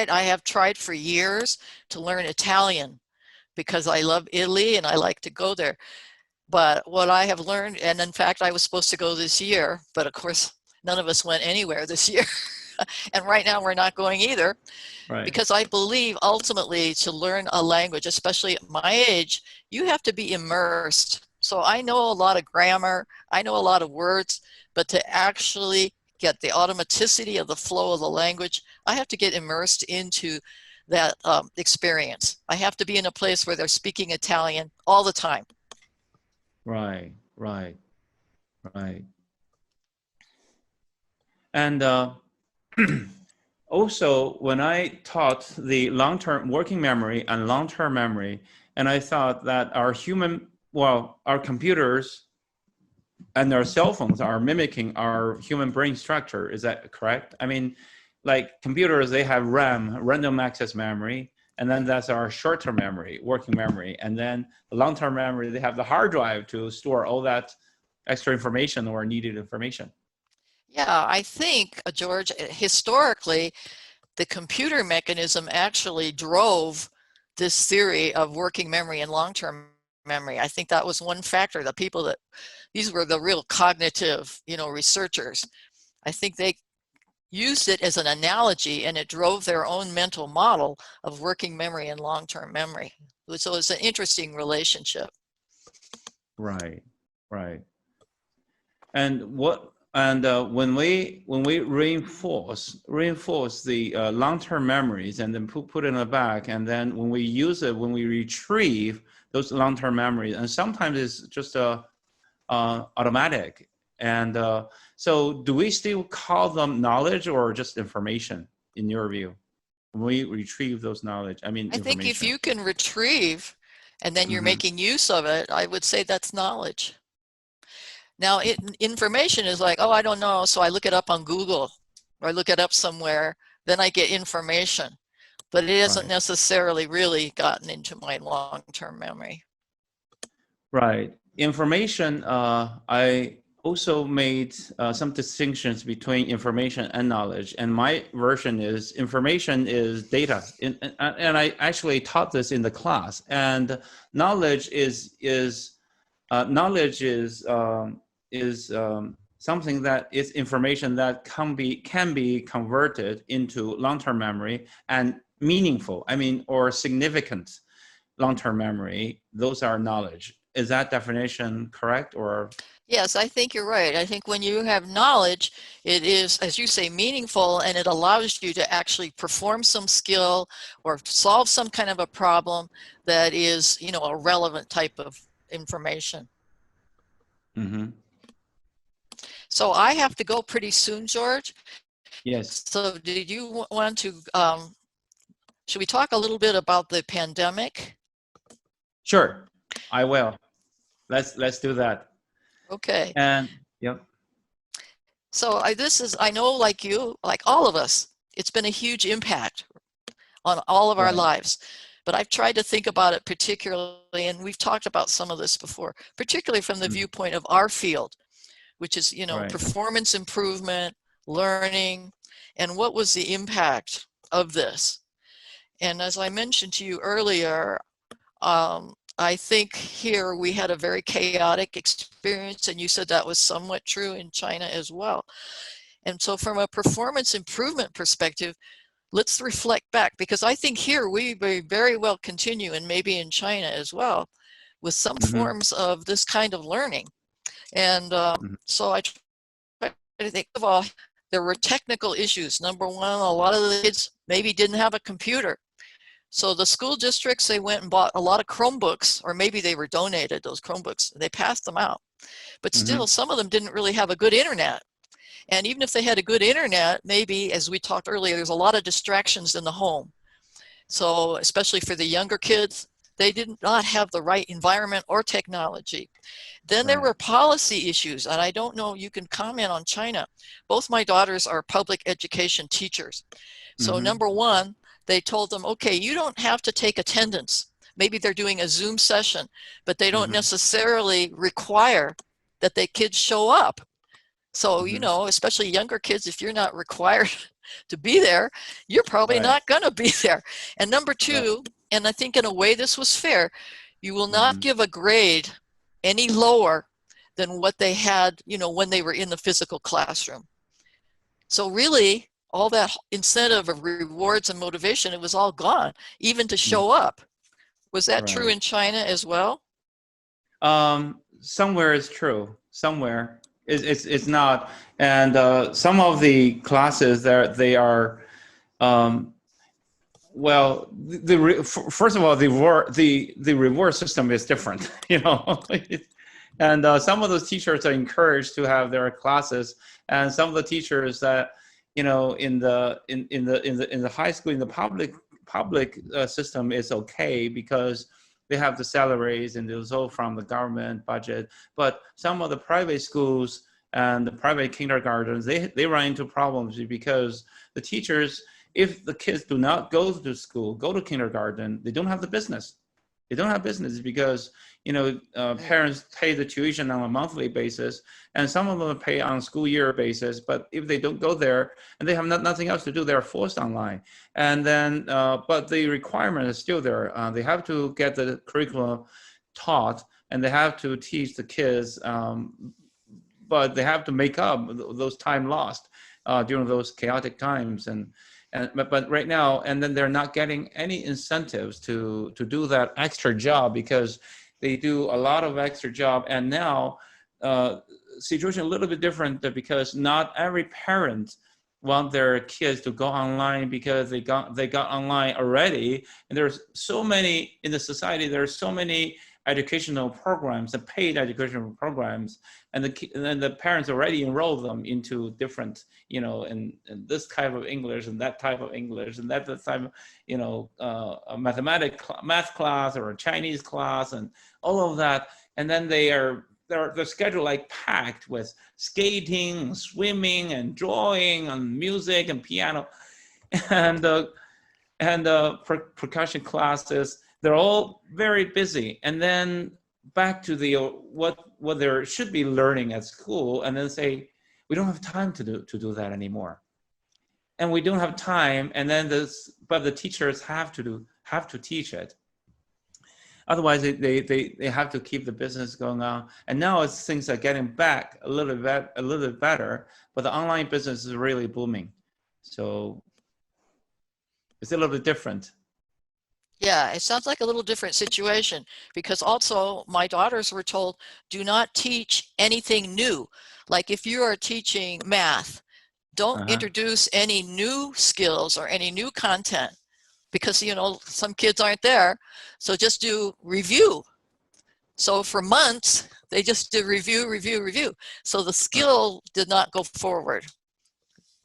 have tried for years to learn Italian because I love Italy and I like to go there. But what I have learned, and in fact, I was supposed to go this year, but of course, none of us went anywhere this year. And right now we're not going either. Right. Because I believe ultimately to learn a language, especially at my age, you have to be immersed. So I know a lot of grammar, I know a lot of words, but to actually get the automaticity of the flow of the language, I have to get immersed into that experience. I have to be in a place where they're speaking Italian all the time. Right. And also, when I taught the long-term working memory and long-term memory, and I thought that our computers and our cell phones are mimicking our human brain structure. Is that correct? I mean, like computers, they have RAM, random access memory, and then that's our short-term memory, working memory. And then the long-term memory, they have the hard drive to store all that extra information or needed information. Yeah, I think, George, historically, the computer mechanism actually drove this theory of working memory and long-term memory. I think that was one factor. These were the real cognitive, researchers. I think they used it as an analogy, and it drove their own mental model of working memory and long-term memory. So it's an interesting relationship. Right. And when we reinforce the long-term memories and then put it in the back, and then when we use it, when we retrieve those long-term memories, and sometimes it's just automatic. And so do we still call them knowledge or just information in your view? When we retrieve those knowledge, I think if you can retrieve and then you're making use of it, I would say that's knowledge. Now, information is like, oh, I don't know, so I look it up on Google or I look it up somewhere, then I get information. But it hasn't necessarily really gotten into my long-term memory. Right. Information, I also made some distinctions between information and knowledge. And my version is information is data. And I actually taught this in the class. And knowledge is something that is information that can be converted into long-term memory and meaningful, or significant long-term memory. Those are knowledge. is that definition correct or? Yes, I think you're right. I think when you have knowledge, it is, as you say, meaningful, and it allows you to actually perform some skill or solve some kind of a problem that is, you know, a relevant type of information. Mm-hmm. So I have to go pretty soon, George. Yes. So did you want to, should we talk a little bit about the pandemic? Sure, I will. Let's do that. Okay. And yep. So I know like you, like all of us, it's been a huge impact on all of our Right. lives. But I've tried to think about it particularly, and we've talked about some of this before, particularly from the viewpoint of our field, which is, you know, Right. performance improvement, learning, and what was the impact of this. And as I mentioned to you earlier, I think here we had a very chaotic experience, and you said that was somewhat true in China as well. And so from a performance improvement perspective, let's reflect back, because I think here we may very well continue, and maybe in China as well, with some Mm-hmm. forms of this kind of learning. And Mm-hmm. so I try to think of all, there were technical issues. Number one, a lot of the kids maybe didn't have a computer. So the school districts, they went and bought a lot of Chromebooks, or maybe they were donated those Chromebooks. They passed them out. But Mm-hmm. still, some of them didn't really have a good internet. And even if they had a good internet, maybe, as we talked earlier, there's a lot of distractions in the home. So especially for the younger kids, they did not have the right environment or technology. Then there Right. were policy issues, and I don't know, you can comment on China. Both my daughters are public education teachers. So Mm-hmm. number one, they told them, okay, you don't have to take attendance. Maybe they're doing a Zoom session, but they don't Mm-hmm. necessarily require that the kids show up. So, you Mm-hmm. know, especially younger kids, if you're not required to be there, you're probably Right. not going to be there. And number Right. two, and I think in a way this was fair, you will not Mm-hmm. give a grade any lower than what they had, you know, when they were in the physical classroom. So really, all that incentive of rewards and motivation, it was all gone, even to show up. Was that true Right. in China as well? Somewhere it's true. Somewhere it's not. And some of the classes there they are. Well, first of all, the reward system is different, you know. And some of those teachers are encouraged to have their classes, and some of the teachers that, you know, in the high school, in the public system is okay because they have the salaries and it's all from the government budget. But some of the private schools and the private kindergartens, they run into problems because the teachers, if the kids do not go to school, go to kindergarten, they don't have the business. They don't have business because, you know, parents pay the tuition on a monthly basis, and some of them pay on a school year basis. But if they don't go there and they have nothing else to do, they're forced online. And then, but the requirement is still there. They have to get the curriculum taught, and they have to teach the kids, but they have to make up those time lost during those chaotic times. But right now, and then they're not getting any incentives to do that extra job because they do a lot of extra job. And now situation a little bit different because not every parent want their kids to go online because they got online already. And there's so many in the society, there's so many educational programs and paid educational programs, and the parents already enroll them into different, you know, in this type of English and that type of English and that type of, you know, a math class or a Chinese class and all of that. And then their schedule like packed with skating, swimming, and drawing, and music and piano, and percussion classes. They're all very busy. And then back to the what they should be learning at school, and then say we don't have time to do that anymore, and we don't have time. And then but the teachers have to teach it. Otherwise, they have to keep the business going on. And now things are getting back a little bit better, but the online business is really booming. So it's a little bit different. Yeah, it sounds like a little different situation because also my daughters were told, do not teach anything new. Like if you are teaching math, don't Uh-huh. introduce any new skills or any new content because, you know, some kids aren't there. So just do review. So for months, they just did review, review, review. So the Right. skill did not go forward.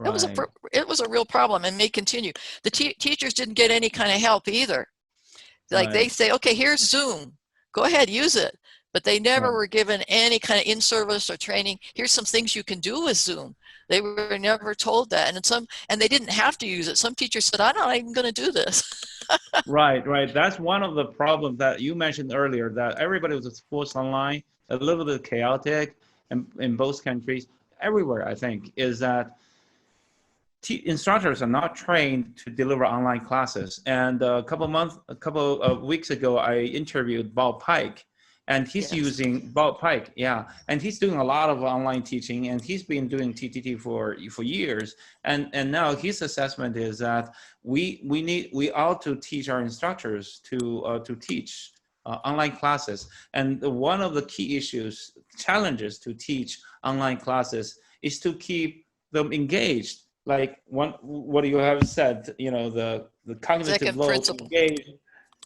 It was a Right. it was a real problem and may continue. The teachers didn't get any kind of help either. Like they Right. say, okay, here's Zoom, go ahead, use it. But they never Right. were given any kind of in-service or training. Here's some things you can do with Zoom. They were never told that. And they didn't have to use it. Some teachers said, I'm not even going to do this. Right, right. That's one of the problems that you mentioned earlier, that everybody was forced online, a little bit chaotic in both countries. Everywhere, I think, is that instructors are not trained to deliver online classes. And a couple of weeks ago, I interviewed Bob Pike, and he's Yes. using Bob Pike, yeah, and he's doing a lot of online teaching, and he's been doing TTT for years. And now his assessment is that we ought to teach our instructors to teach online classes. And one of the key challenges to teach online classes is to keep them engaged, like what you have said, you know, the cognitive Second load, principle. engage,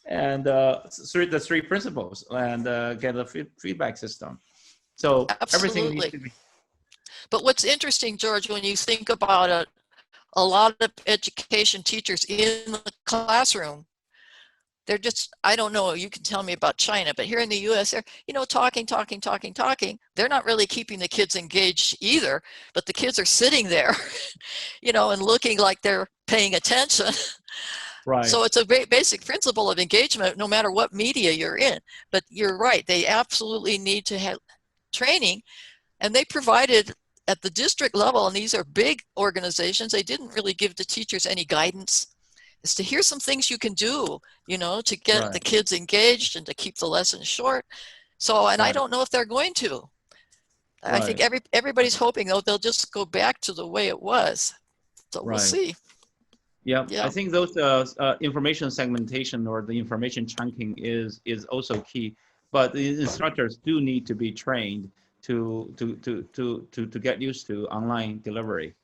and the three principles, and get a feedback system. So everything needs Absolutely. to be But what's interesting, George, when you think about it, a lot of education teachers in the classroom, they're just, I don't know, you can tell me about China, but here in the US, they're, you know, talking, talking, talking, talking. They're not really keeping the kids engaged either, but the kids are sitting there, you know, and looking like they're paying attention. right, So it's a basic principle of engagement, no matter what media you're in. But you're right, they absolutely need to have training, and they provided at the district level, and these are big organizations, they didn't really give the teachers any guidance as to here's some things you can do, you know, to get the right, kids engaged and to keep the lessons short. So, and I right, don't know if they're going to. I think right, everybody's hoping though they'll just go back to the way it was. So we'll right. see. Yeah, I Yeah. think those information segmentation or the information chunking is also key. But the instructors do need to be trained to get used to online delivery.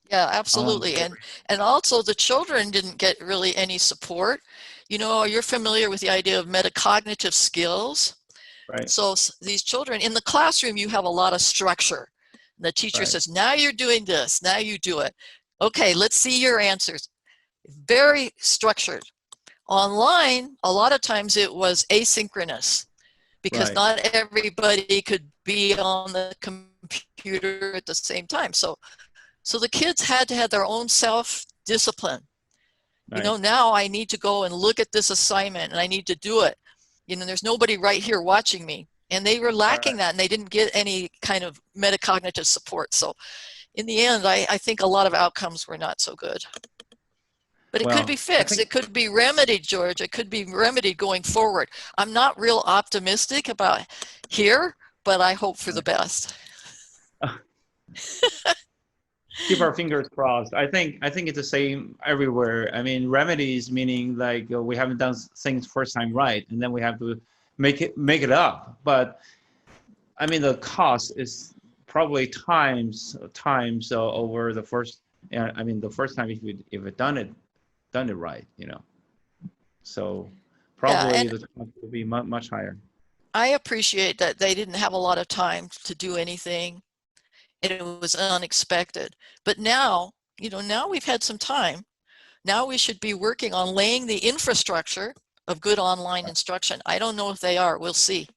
Yeah, Online absolutely. delivery. And also the children didn't get really any support. You know, you're familiar with the idea of metacognitive skills. Right, So these children in the classroom, you have a lot of structure. The teacher right, says, now you're doing this, now you do it. Okay, let's see your answers. Very structured. Online, a lot of times it was asynchronous because right, not everybody could be on the computer at the same time. So the kids had to have their own self-discipline. You right, know, now I need to go and look at this assignment and I need to do it. You know, there's nobody right here watching me. And they were lacking right. that, and they didn't get any kind of metacognitive support. So in the end, I think a lot of outcomes were not so good. But it could be Well, I fixed. think It could be remedied, George. It could be remedied going forward. I'm not real optimistic about here, but I hope for the right. best. Keep our fingers crossed. I think it's the same everywhere. I mean, remedies meaning like we haven't done things first time right, and then we have to make it up. But I mean, the cost is probably times over the first. I mean, the first time if it done it right, you know. So Yeah, probably and the cost will be much higher. I appreciate that they didn't have a lot of time to do anything, and it was unexpected. But now, you know, now we've had some time. Now we should be working on laying the infrastructure of good online instruction. I don't know if they are. We'll see.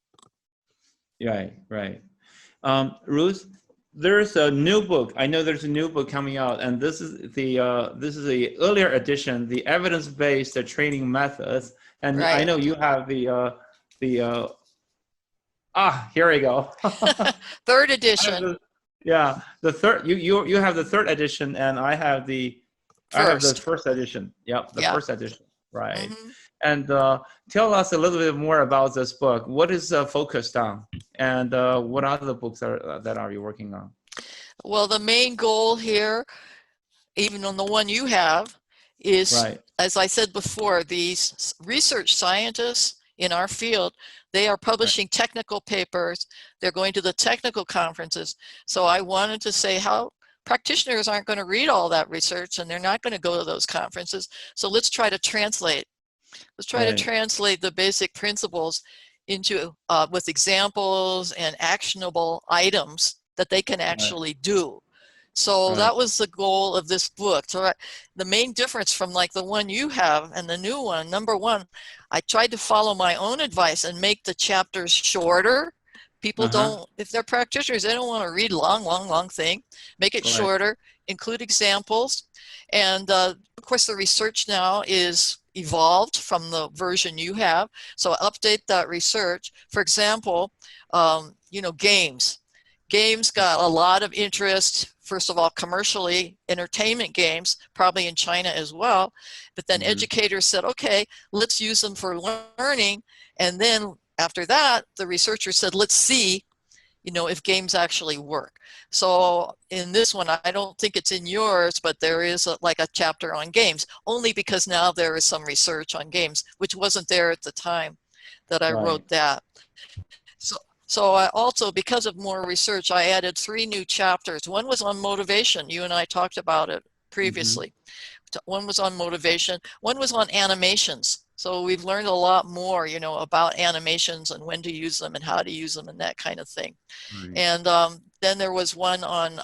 Right, right. Ruth, there's a new book. I know there's a new book coming out, and this is the earlier edition, the evidence-based training methods. And I Right. know you have the here we go. Third I have edition. yeah, the third. You have the third edition, and I have the First. first edition. Yep, the Yeah. first edition. Right. Hmm. And tell us a little bit more about this book. What is focused on, and what other books are you working on? Well, the main goal here, even on the one you have, is, Right. as I said before, these research scientists in our field, they are Right. publishing technical papers. They're going to the technical conferences. So I wanted to say how practitioners aren't going to read all that research and they're not going to go to those conferences. So let's try to translate. Let's try to Right. translate the basic principles into with examples and actionable items that they can Right. actually do. So Right. that was the goal of this book. So the main difference from like the one you have and the new one, number one, I tried to follow my own advice and make the chapters shorter. People Uh-huh. don't, if they're practitioners, they don't want to read long thing. Make it Right. shorter, include examples. And of course, the research now is evolved from the version you have. So update that research. For example, games. Games got a lot of interest, first of all, commercially, entertainment games, probably in China as well. But then Mm-hmm. educators said, okay, let's use them for learning. And then after that, the researchers said, let's see, if games actually work. So in this one, I don't think it's in yours, but there is like a chapter on games, only because now there is some research on games, which wasn't there at the time that I Right. wrote that. So I also, because of more research, I added 3 new chapters. One was on motivation. You and I talked about it Mm-hmm. previously. One was on motivation. One was on animations. So we've learned a lot more, about animations and when to use them and how to use them and that kind of thing. Right. And then there was one on,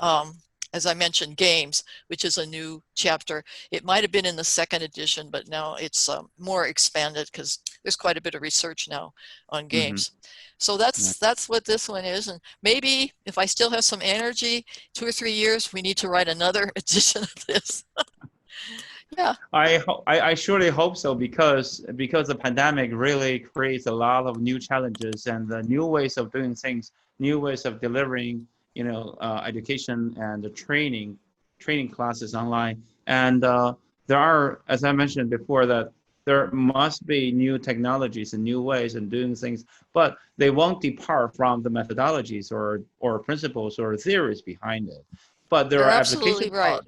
as I mentioned, games, which is a new chapter. It might have been in the 2nd edition, but now it's more expanded because there's quite a bit of research now on Mm-hmm. games. So Right. that's what this one is. And maybe if I still have some energy, 2 or 3 years, we need to write another edition of this. Yeah. I surely hope so because the pandemic really creates a lot of new challenges and new ways of doing things, new ways of delivering, education and the training classes online. And there are, as I mentioned before, that there must be new technologies and new ways of doing things, but they won't depart from the methodologies or principles or theories behind it. But there You're are application absolutely right.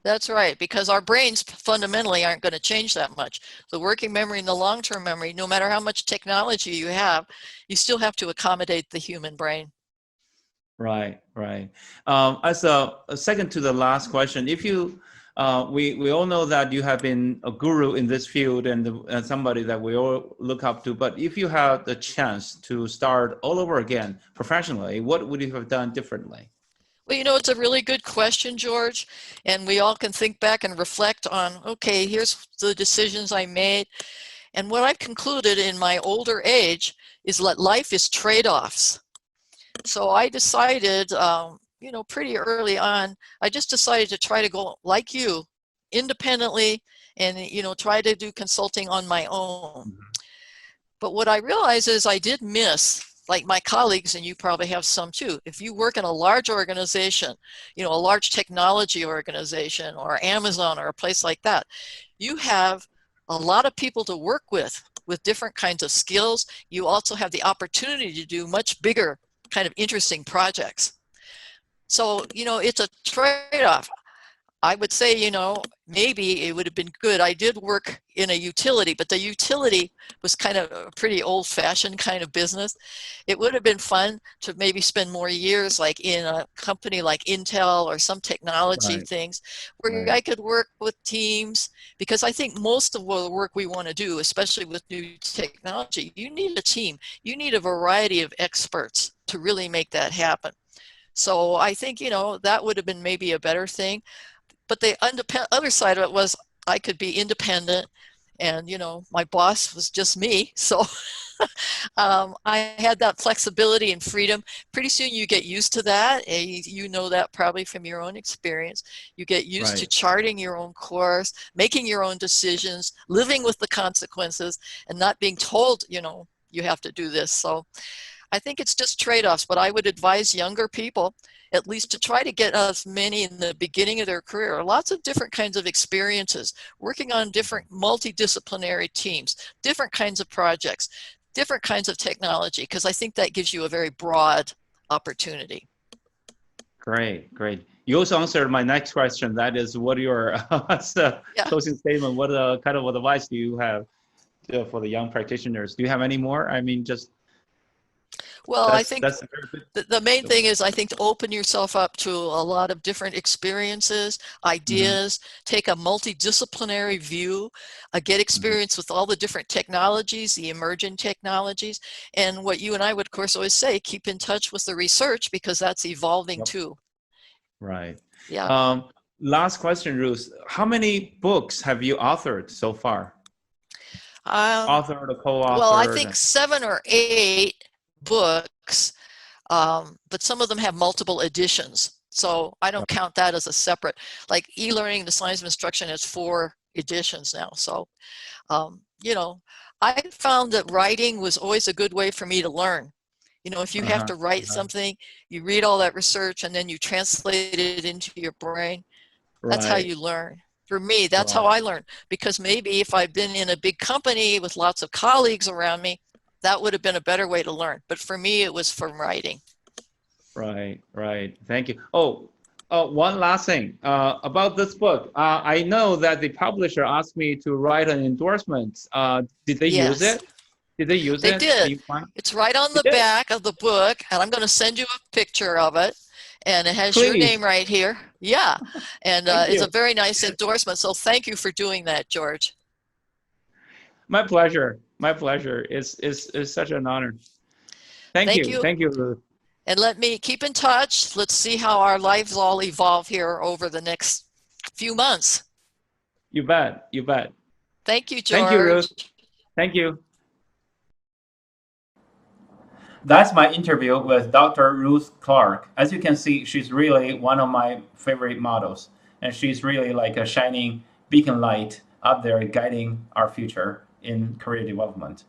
That's right, because our brains fundamentally aren't going to change that much. The working memory and the long-term memory, no matter how much technology you have, you still have to accommodate the human brain. Right, right. As a second to the last question, if you, we all know that you have been a guru in this field and somebody that we all look up to. But if you had the chance to start all over again professionally, what would you have done differently? Well, it's a really good question, George, and we all can think back and reflect on, okay, here's the decisions I made. And what I've concluded in my older age is that life is trade-offs. So I decided, pretty early on, I just decided to try to go like you, independently, and, try to do consulting on my own. Mhm. But what I realized is I did miss, like my colleagues, and you probably have some too, if you work in a large organization, a large technology organization or Amazon or a place like that, you have a lot of people to work with different kinds of skills. You also have the opportunity to do much bigger kind of interesting projects. So, it's a trade-off. I would say, maybe it would have been good. I did work in a utility, but the utility was kind of a pretty old-fashioned kind of business. It would have been fun to maybe spend more years like in a company like Intel or some technology Right, things where right, I could work with teams, because I think most of the work we want to do, especially with new technology, you need a team. You need a variety of experts to really make that happen. So I think, that would have been maybe a better thing. But the other side of it was I could be independent, and my boss was just me. So I had that flexibility and freedom. Pretty soon you get used to that. You know that probably from your own experience. You get used to right. charting your own course, making your own decisions, living with the consequences, and not being told, you have to do this. So I think it's just trade-offs, but I would advise younger people at least to try to get as many in the beginning of their career, lots of different kinds of experiences, working on different multidisciplinary teams, different kinds of projects, different kinds of technology, because I think that gives you a very broad opportunity. Great, great. You also answered my next question. That is, what are your Yeah. closing statement? What kind of advice do you have for the young practitioners? Do you have any more? I mean, just Well, I think that's a very good. the main thing is, I think, to open yourself up to a lot of different experiences, ideas, take a multidisciplinary view, get experience with all the different technologies, the emerging technologies, and what you and I would, of course, always say, keep in touch with the research because that's evolving Yep. too. Right. Yeah. Last question, Ruth. How many books have you authored so far? Authored or Well, I think co-authored? 7 or 8 books, but some of them have multiple editions. So I don't count that as a separate, like e-learning, the science of instruction has 4 editions now. So, you know, I found that writing was always a good way for me to learn. You know, if you have to write something, you read all that research and then you translate it into your brain. That's how Right. you learn. For me, that's how Right. I learned. Because maybe if I'd been in a big company with lots of colleagues around me, that would have been a better way to learn. But for me, it was from writing. Right. Right. Thank you. Oh, one last thing about this book. I know that the publisher asked me to write an endorsement. Did they use Yes, it? Did they use they it? Can did. you find? It's right on They the did. back of the book, and I'm going to send you a picture of it. And it has your Please. name right here. Yeah. And Thank it's you. a very nice endorsement. So thank you for doing that, George. My pleasure. My pleasure. It's such an honor. Thank Thank you. you. Thank you, Ruth. And let me keep in touch. Let's see how our lives all evolve here over the next few months. You bet. You bet. Thank you, Thank you, Ruth. George. Thank you. That's my interview with Dr. Ruth Clark. As you can see, she's really one of my favorite models, and she's really like a shining beacon light out there guiding our future in career development.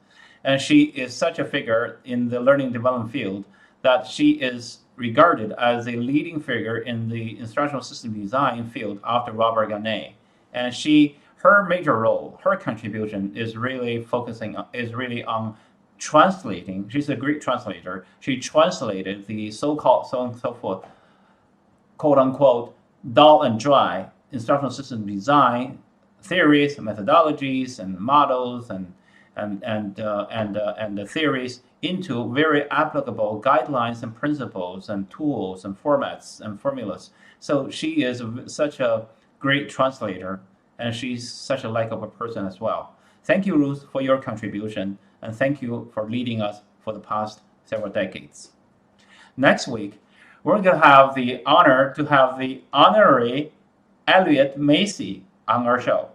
And she is such a figure in the learning development field that she is regarded as a leading figure in the instructional system design field after Robert Ganet. And her major role, her contribution is really on translating. She's a Greek translator. She translated the so-called, so on and so forth, quote unquote, dull and dry instructional system design theories, methodologies, and models, and the theories into very applicable guidelines and principles and tools and formats and formulas. So she is such a great translator, and she's such a likable person as well. Thank you, Ruth, for your contribution, and thank you for leading us for the past several decades. Next week, we're going to have the honor to have the honorary Elliot Macy on our show.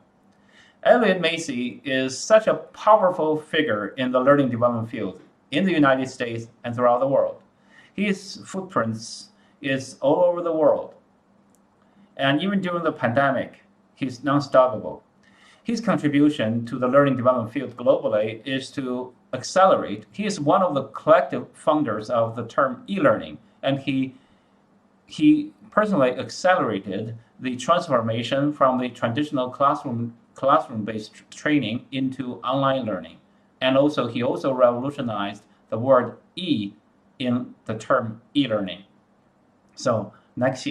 Elliot Macy is such a powerful figure in the learning development field in the United States and throughout the world. His footprints is all over the world. And even during the pandemic, he's non-stoppable. His contribution to the learning development field globally is to accelerate. He is one of the collective founders of the term e-learning, and he personally accelerated the transformation from the traditional classroom-based training into online learning. And also, he also revolutionized the word E in the term e-learning. So next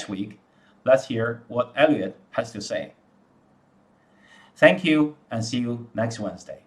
week, let's hear what Elliot has to say. Thank you, and see you next Wednesday.